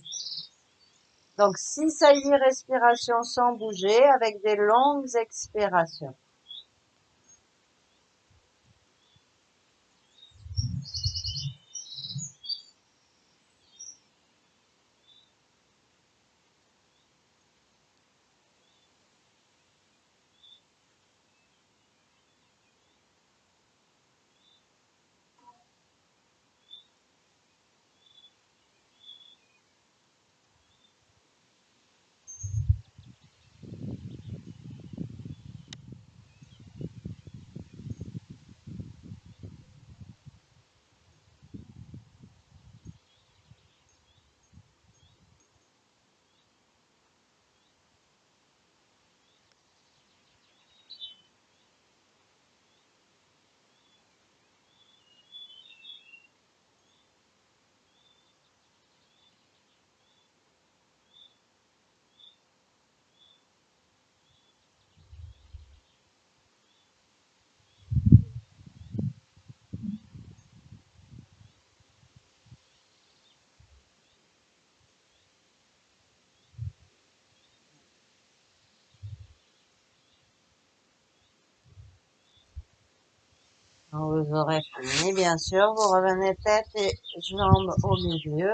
Donc 6 à 8 respirations sans bouger avec des longues expirations. Quand vous aurez fini, bien sûr, vous revenez tête et jambes au milieu.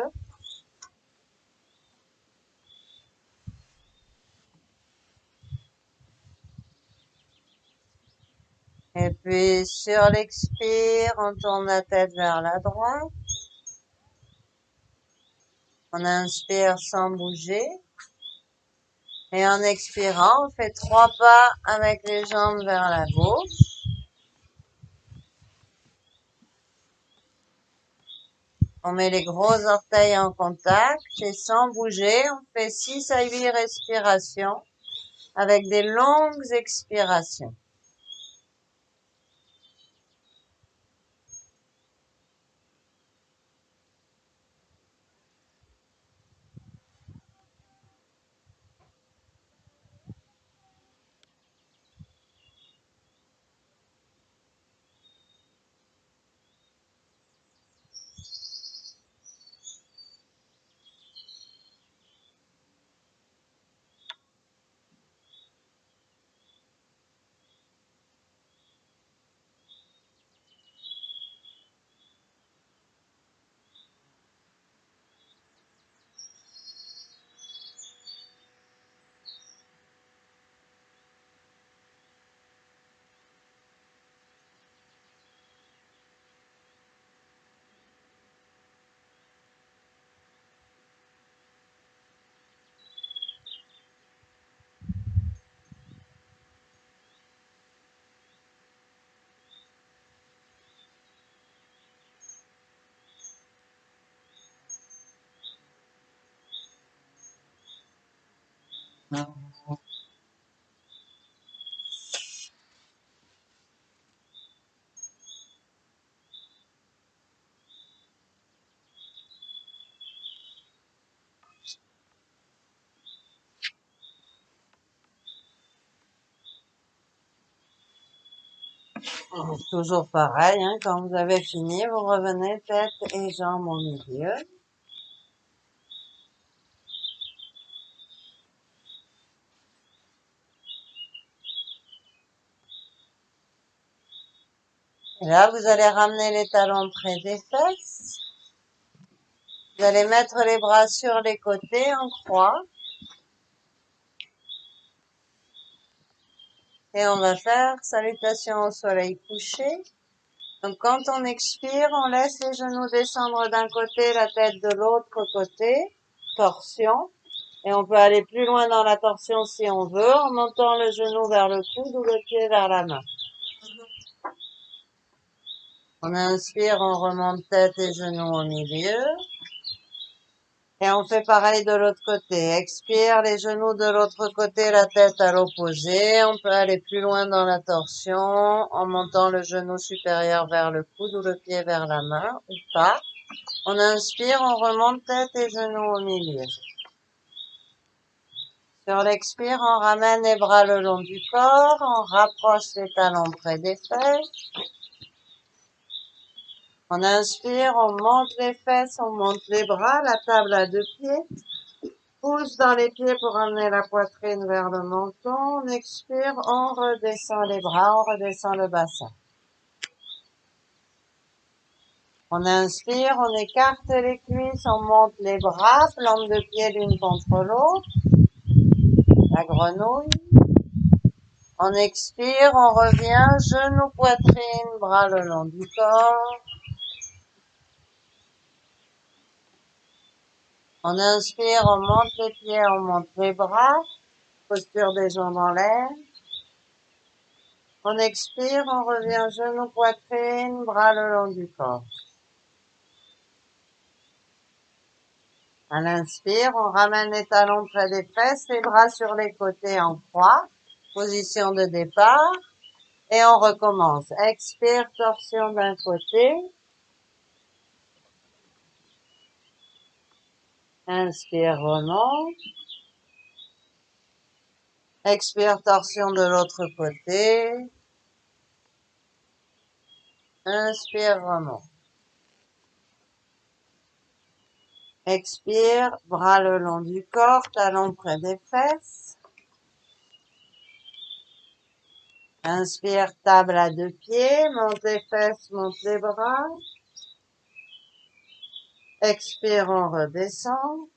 Et puis, sur l'expire, on tourne la tête vers la droite. On inspire sans bouger. Et en expirant, on fait 3 pas avec les jambes vers la gauche. On met les gros orteils en contact et sans bouger, on fait 6 à 8 respirations avec des longues expirations. Toujours pareil, hein, quand vous avez fini, vous revenez tête et jambes au milieu. Et là, vous allez ramener les talons près des fesses. Vous allez mettre les bras sur les côtés en croix. Et on va faire salutation au soleil couché. Donc quand on expire, on laisse les genoux descendre d'un côté, la tête de l'autre côté, torsion. Et on peut aller plus loin dans la torsion si on veut, en montant le genou vers le coude ou le pied vers la main. On inspire, on remonte tête et genoux au milieu. Et on fait pareil de l'autre côté. Expire, les genoux de l'autre côté, la tête à l'opposé. On peut aller plus loin dans la torsion en montant le genou supérieur vers le coude ou le pied vers la main ou pas. On inspire, on remonte tête et genoux au milieu. Sur l'expire, on ramène les bras le long du corps, on rapproche les talons près des fesses. On inspire, on monte les fesses, on monte les bras, la table à 2 pieds. Pousse dans les pieds pour amener la poitrine vers le menton. On expire, on redescend les bras, on redescend le bassin. On inspire, on écarte les cuisses, on monte les bras, plante de pied l'une contre l'autre. La grenouille. On expire, on revient, genou, poitrine, bras le long du corps. On inspire, on monte les pieds, on monte les bras. Posture des jambes en l'air. On expire, on revient, genou, poitrine, bras le long du corps. À l'inspire, on ramène les talons près des fesses, les bras sur les côtés en croix, position de départ, et on recommence. Expire, torsion d'un côté. Inspire, remonte. Expire, torsion de l'autre côté. Inspire, remonte. Expire, bras le long du corps, talons près des fesses. Inspire, table à 2 pieds, monte les fesses, monte les bras. Expire, on redescend.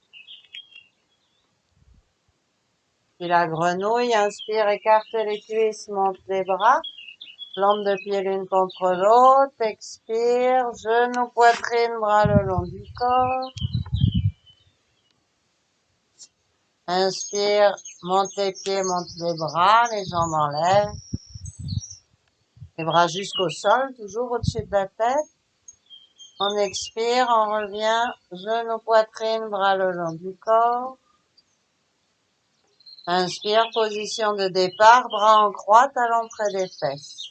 Puis la grenouille, inspire, écarte les cuisses, monte les bras. Jambes de pied l'une contre l'autre. Expire, genoux, poitrine, bras le long du corps. Inspire, monte les pieds, monte les bras, les jambes en l'air. Les bras jusqu'au sol, toujours au-dessus de la tête. On expire, on revient, genoux, poitrine, bras le long du corps. Inspire, position de départ, bras en croix, talons près des fesses.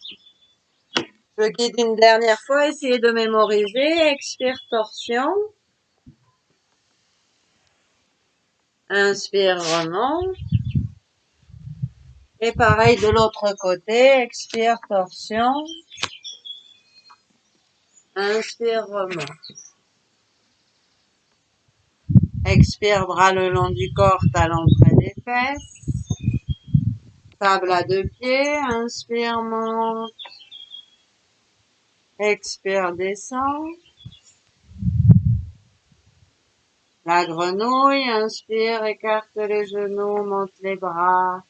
Je guide une dernière fois, essayez de mémoriser. Expire, torsion. Inspire, remonte. Et pareil de l'autre côté, expire, torsion. Inspire, remonte. Expire, bras le long du corps, talons près des fesses. Table à 2 pieds, inspire, monte. Expire, descend. La grenouille, inspire, écarte les genoux, monte les bras.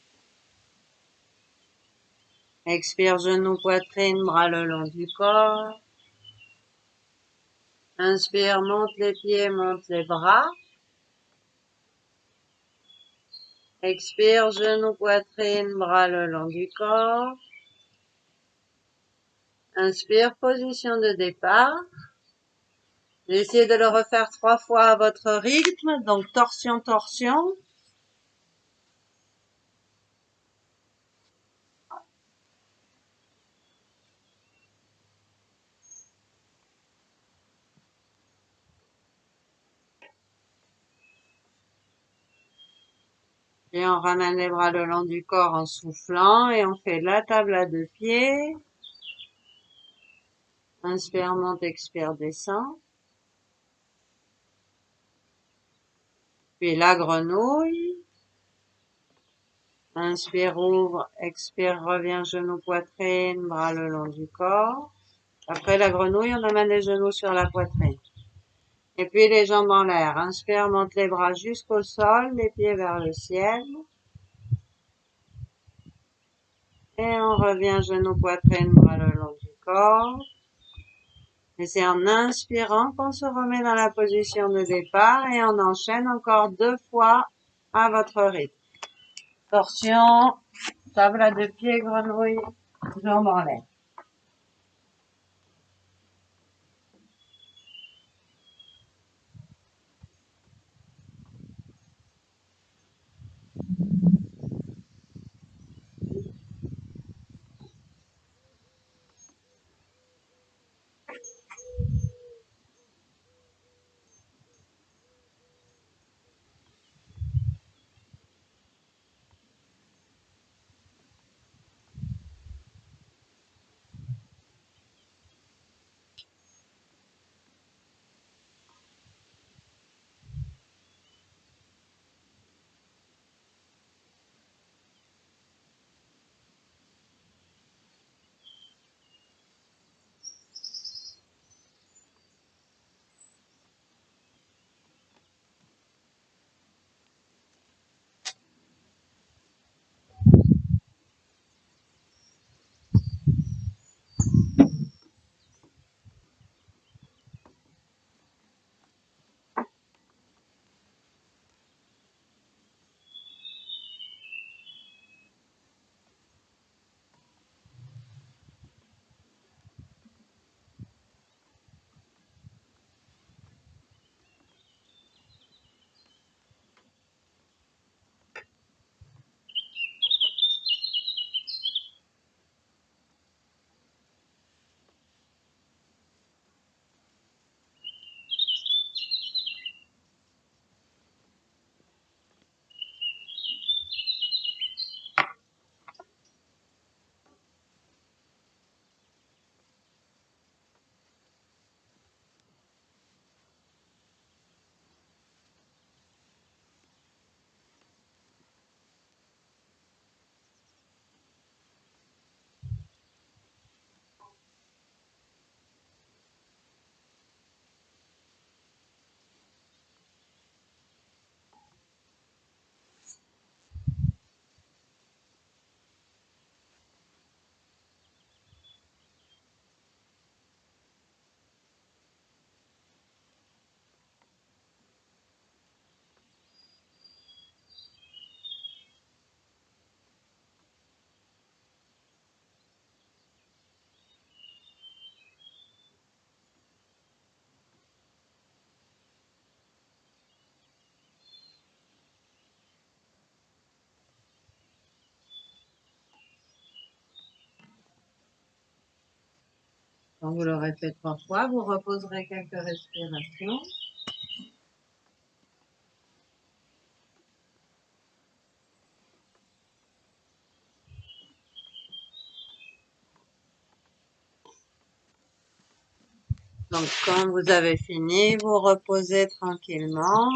Expire, genoux, poitrine, bras le long du corps. Inspire, monte les pieds, monte les bras. Expire, genoux, poitrine, bras le long du corps. Inspire, position de départ. Essayez de le refaire 3 fois à votre rythme, donc torsion, torsion. Et on ramène les bras le long du corps en soufflant et on fait la table à 2 pieds. Inspire, monte, expire, descend. Puis la grenouille. Inspire, ouvre, expire, revient, genou, poitrine, bras le long du corps. Après la grenouille, on amène les genoux sur la poitrine. Et puis les jambes en l'air. Inspire, monte les bras jusqu'au sol, les pieds vers le ciel. Et on revient, genou, poitrine, bras le long du corps. Et c'est en inspirant qu'on se remet dans la position de départ et on enchaîne encore 2 fois à votre rythme. Torsion, table à 2 pieds, grenouille, jambes en l'air. Quand vous l'aurez fait 3 fois, vous reposerez quelques respirations. Donc, quand vous avez fini, vous reposez tranquillement.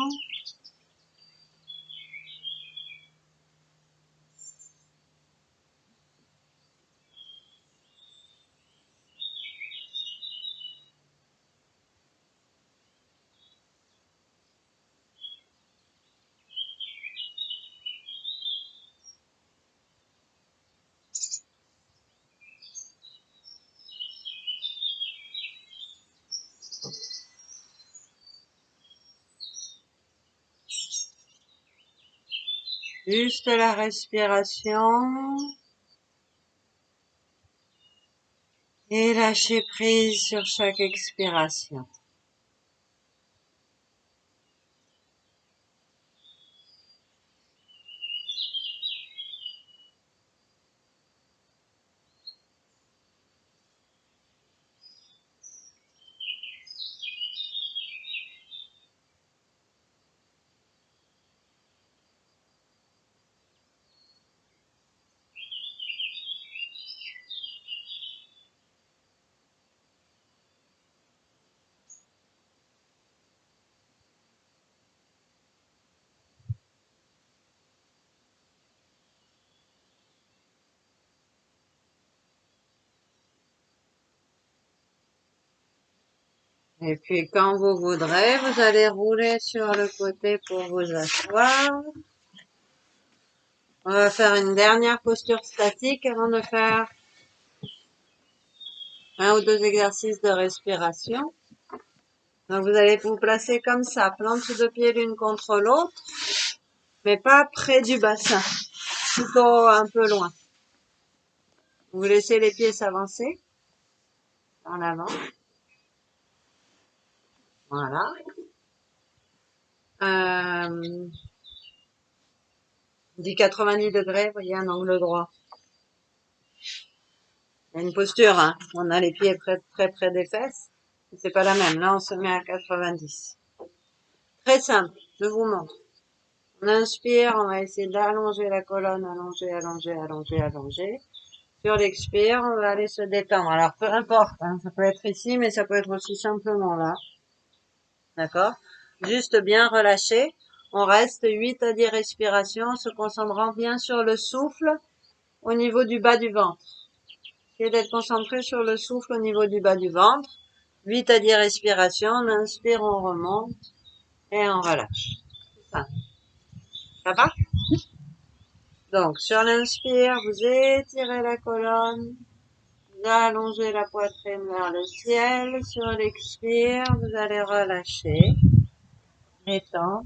Juste la respiration. Et lâchez prise sur chaque expiration. Et puis quand vous voudrez, vous allez rouler sur le côté pour vous asseoir. On va faire une dernière posture statique avant de faire 1 ou 2 exercices de respiration. Donc vous allez vous placer comme ça, plantes de pied l'une contre l'autre, mais pas près du bassin, plutôt un peu loin. Vous laissez les pieds s'avancer en avant. Voilà. On dit 90 degrés, vous voyez, un angle droit. Il y a une posture, hein. On a les pieds très près des fesses. C'est pas la même. Là, on se met à 90. Très simple. Je vous montre. On inspire, on va essayer d'allonger la colonne, allonger. Sur l'expire, on va aller se détendre. Alors, peu importe, hein. Ça peut être ici, mais ça peut être aussi simplement là. D'accord? Juste bien relâcher. On reste 8 à 10 respirations, en se concentrant bien sur le souffle au niveau du bas du ventre. Essayez d'être concentré sur le souffle au niveau du bas du ventre. 8 à 10 respirations, on inspire, on remonte et on relâche. Ça va? Donc, sur l'inspire, vous étirez la colonne, vous allongez la poitrine vers le ciel. Sur l'expire, vous allez relâcher, étendre.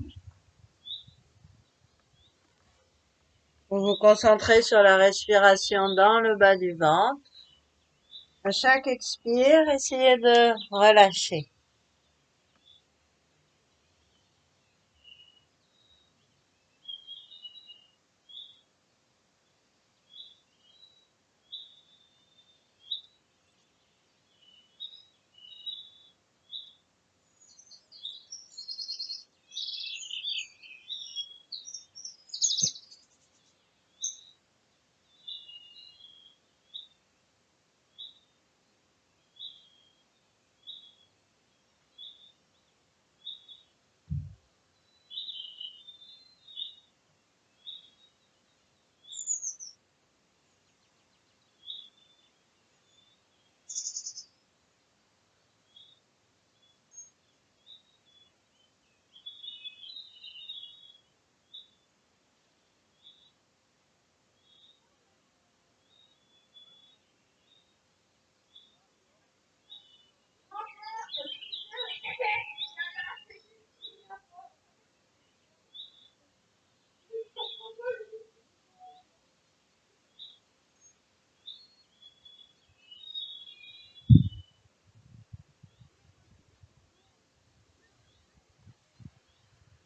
Vous vous concentrez sur la respiration dans le bas du ventre. À chaque expire, essayez de relâcher.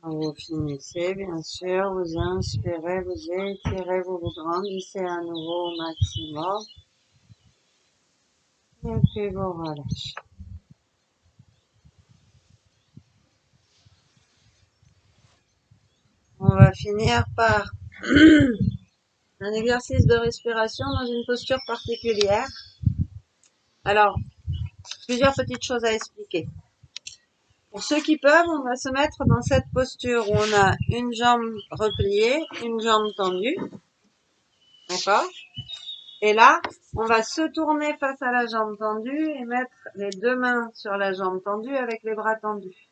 Quand vous finissez, bien sûr, vous inspirez, vous étirez, vous vous grandissez à nouveau au maximum. Et puis vous relâchez. On va finir par un exercice de respiration dans une posture particulière. Alors, plusieurs petites choses à expliquer. Pour ceux qui peuvent, on va se mettre dans cette posture où on a une jambe repliée, une jambe tendue. D'accord? Et là, on va se tourner face à la jambe tendue et mettre les deux mains sur la jambe tendue avec les bras tendus.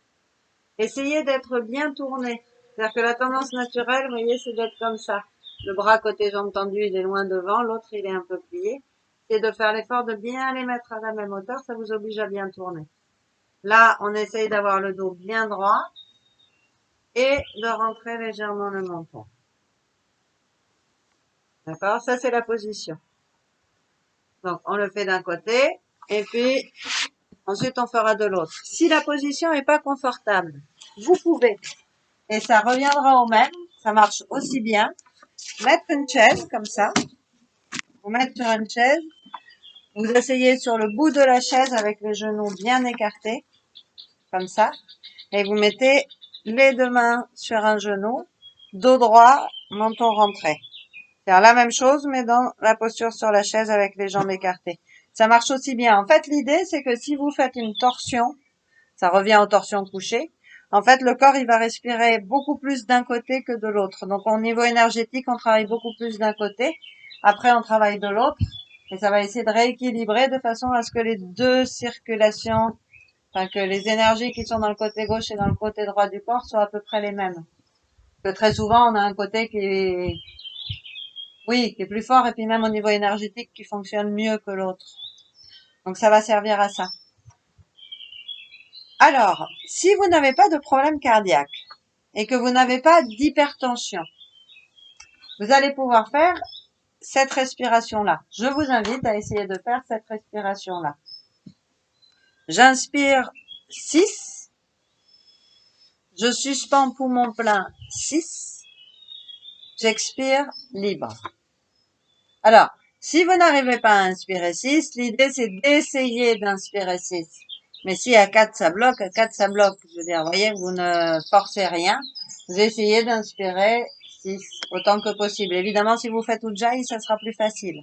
Essayez d'être bien tourné. C'est-à-dire que la tendance naturelle, vous voyez, c'est d'être comme ça. Le bras côté jambe tendue, il est loin devant, l'autre, il est un peu plié. C'est de faire l'effort de bien les mettre à la même hauteur, ça vous oblige à bien tourner. Là, on essaye d'avoir le dos bien droit et de rentrer légèrement le menton. D'accord? Ça, c'est la position. Donc, on le fait d'un côté et puis ensuite, on fera de l'autre. Si la position n'est pas confortable, vous pouvez, et ça reviendra au même, ça marche aussi bien, mettre une chaise comme ça, vous mettre sur une chaise, vous asseyez sur le bout de la chaise avec les genoux bien écartés, comme ça, et vous mettez les deux mains sur un genou, dos droit, menton rentré. Faire la même chose, mais dans la posture sur la chaise avec les jambes écartées. Ça marche aussi bien. En fait, l'idée, c'est que si vous faites une torsion, ça revient aux torsions couchées, en fait, le corps, il va respirer beaucoup plus d'un côté que de l'autre. Donc, au niveau énergétique, on travaille beaucoup plus d'un côté. Après, on travaille de l'autre. Et ça va essayer de rééquilibrer de façon à ce que les deux circulations, enfin, que les énergies qui sont dans le côté gauche et dans le côté droit du corps soient à peu près les mêmes. Parce que très souvent, on a un côté qui est, oui, qui est plus fort et puis même au niveau énergétique qui fonctionne mieux que l'autre. Donc, ça va servir à ça. Alors, si vous n'avez pas de problème cardiaque et que vous n'avez pas d'hypertension, vous allez pouvoir faire cette respiration-là. Je vous invite à essayer de faire cette respiration-là. J'inspire 6. Je suspends poumon plein 6. J'expire libre. Alors, si vous n'arrivez pas à inspirer 6, l'idée c'est d'essayer d'inspirer 6. Mais si à 4 ça bloque, à 4 ça bloque. Je veux dire, vous voyez, vous ne forcez rien. Vous essayez d'inspirer 6 autant que possible. Évidemment, si vous faites Ujjayi, ça sera plus facile.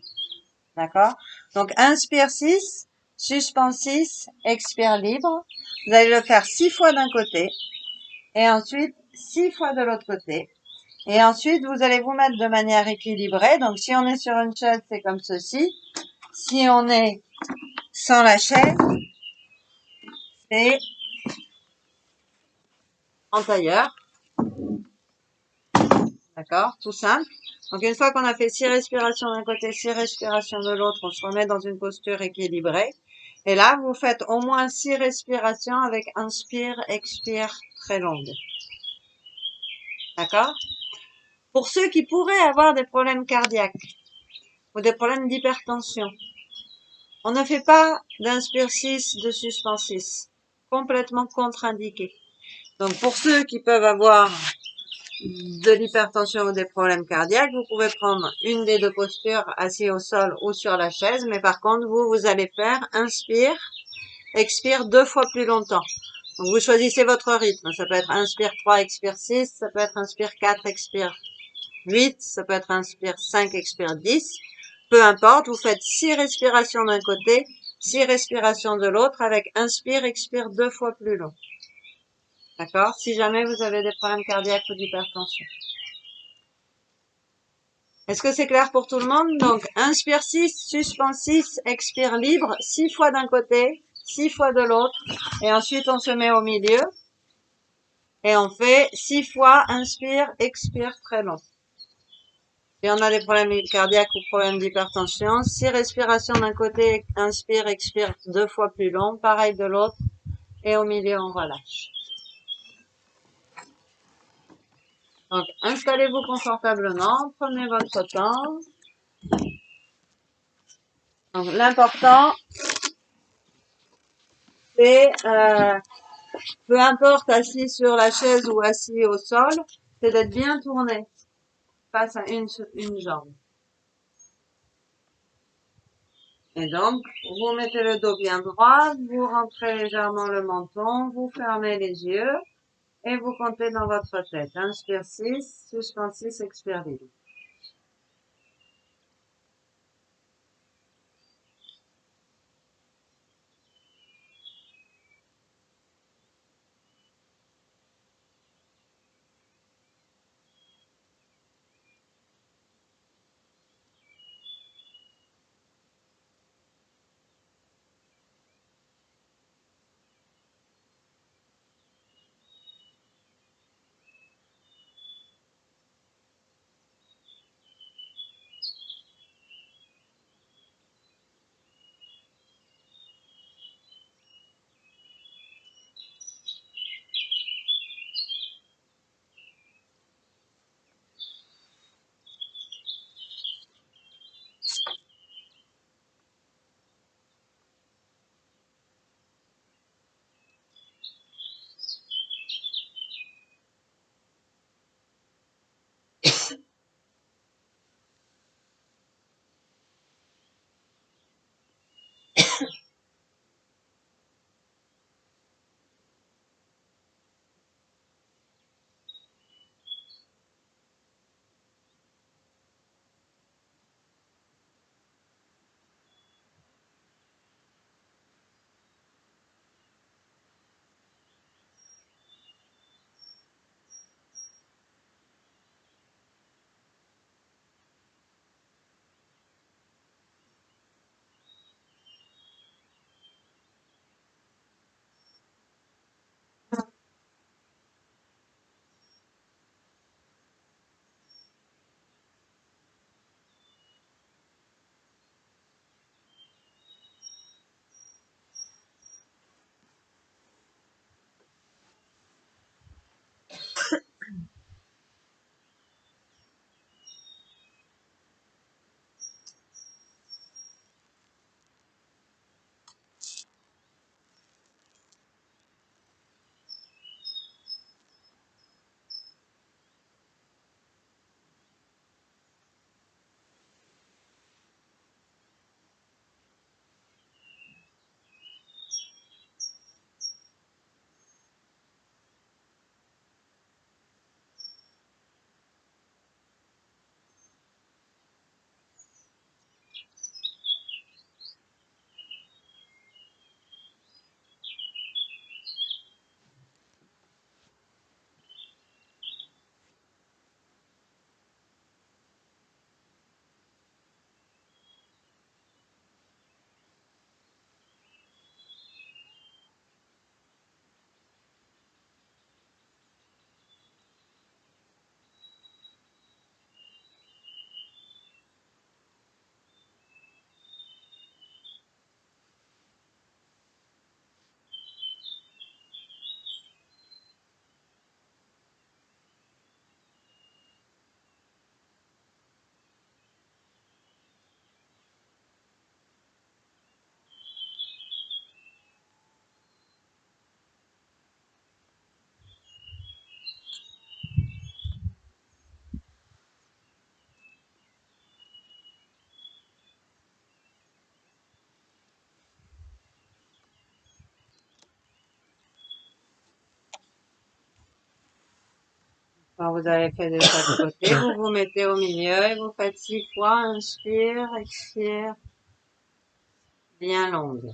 D'accord? Donc, inspire 6, suspend 6, expire libre. Vous allez le faire 6 fois d'un côté et ensuite 6 fois de l'autre côté. Et ensuite, vous allez vous mettre de manière équilibrée. Donc, si on est sur une chaise, c'est comme ceci. Si on est sans la chaise, c'est en tailleur. D'accord? Tout simple. Donc, une fois qu'on a fait 6 respirations d'un côté, 6 respirations de l'autre, on se remet dans une posture équilibrée. Et là, vous faites au moins 6 respirations avec inspire, expire très longue. D'accord? Pour ceux qui pourraient avoir des problèmes cardiaques ou des problèmes d'hypertension, on ne fait pas d'inspire 6, de suspend 6. Complètement contre-indiqué. Donc, pour ceux qui peuvent avoir de l'hypertension ou des problèmes cardiaques, vous pouvez prendre une des deux postures, assis au sol ou sur la chaise, mais par contre, vous allez faire inspire, expire 2 fois plus longtemps. Donc, vous choisissez votre rythme. Ça peut être inspire 3, expire 6, ça peut être inspire 4, expire 8, ça peut être inspire 5, expire 10. Peu importe, vous faites 6 respirations d'un côté, 6 respirations de l'autre avec inspire, expire 2 fois plus long. D'accord? Si jamais vous avez des problèmes cardiaques ou d'hypertension. Est-ce que c'est clair pour tout le monde? Donc, inspire 6, suspend 6, expire libre, 6 fois d'un côté, 6 fois de l'autre. Et ensuite, on se met au milieu. Et on fait 6 fois, inspire, expire très long. Si on a des problèmes cardiaques ou problèmes d'hypertension, 6 respirations d'un côté, inspire, expire 2 fois plus long. Pareil de l'autre. Et au milieu, on relâche. Donc, installez-vous confortablement, prenez votre temps. Donc, l'important, c'est, peu importe assis sur la chaise ou assis au sol, c'est d'être bien tourné face à une jambe. Et donc, vous mettez le dos bien droit, vous rentrez légèrement le menton, vous fermez les yeux et vous comptez dans votre tête. Inspire 6, suspend 6, expire libre. Quand vous avez fait de chaque côté, vous vous mettez au milieu et vous faites 6 fois. Inspire, expire, bien longue.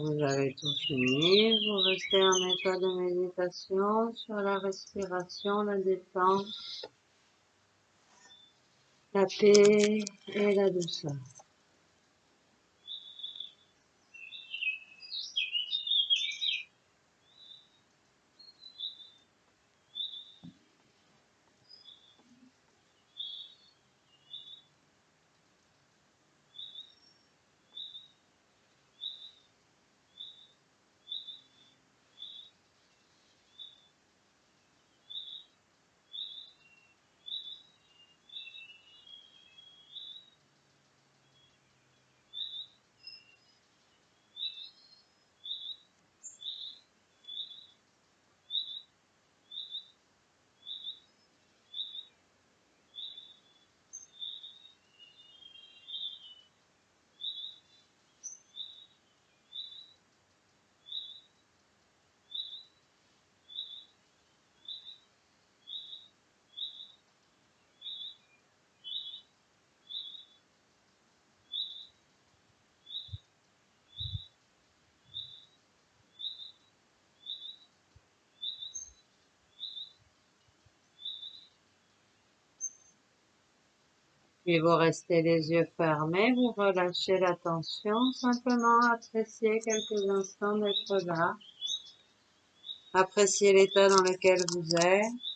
Vous avez tout fini. Vous restez en état de méditation sur la respiration, la détente, la paix et la douceur. Puis vous restez les yeux fermés, vous relâchez la tension, simplement appréciez quelques instants d'être là. Appréciez l'état dans lequel vous êtes.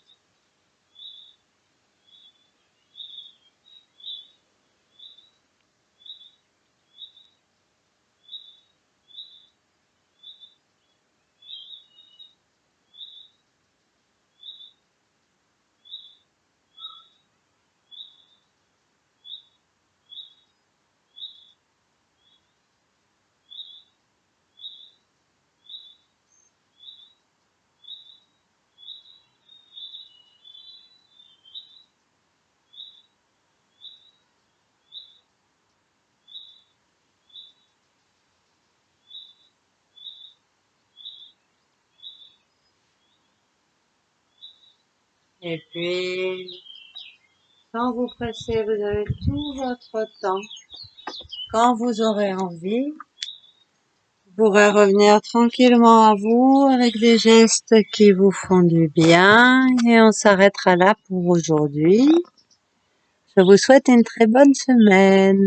Et puis, sans vous presser, vous avez tout votre temps. Quand vous aurez envie, vous pourrez revenir tranquillement à vous avec des gestes qui vous font du bien et on s'arrêtera là pour aujourd'hui. Je vous souhaite une très bonne semaine.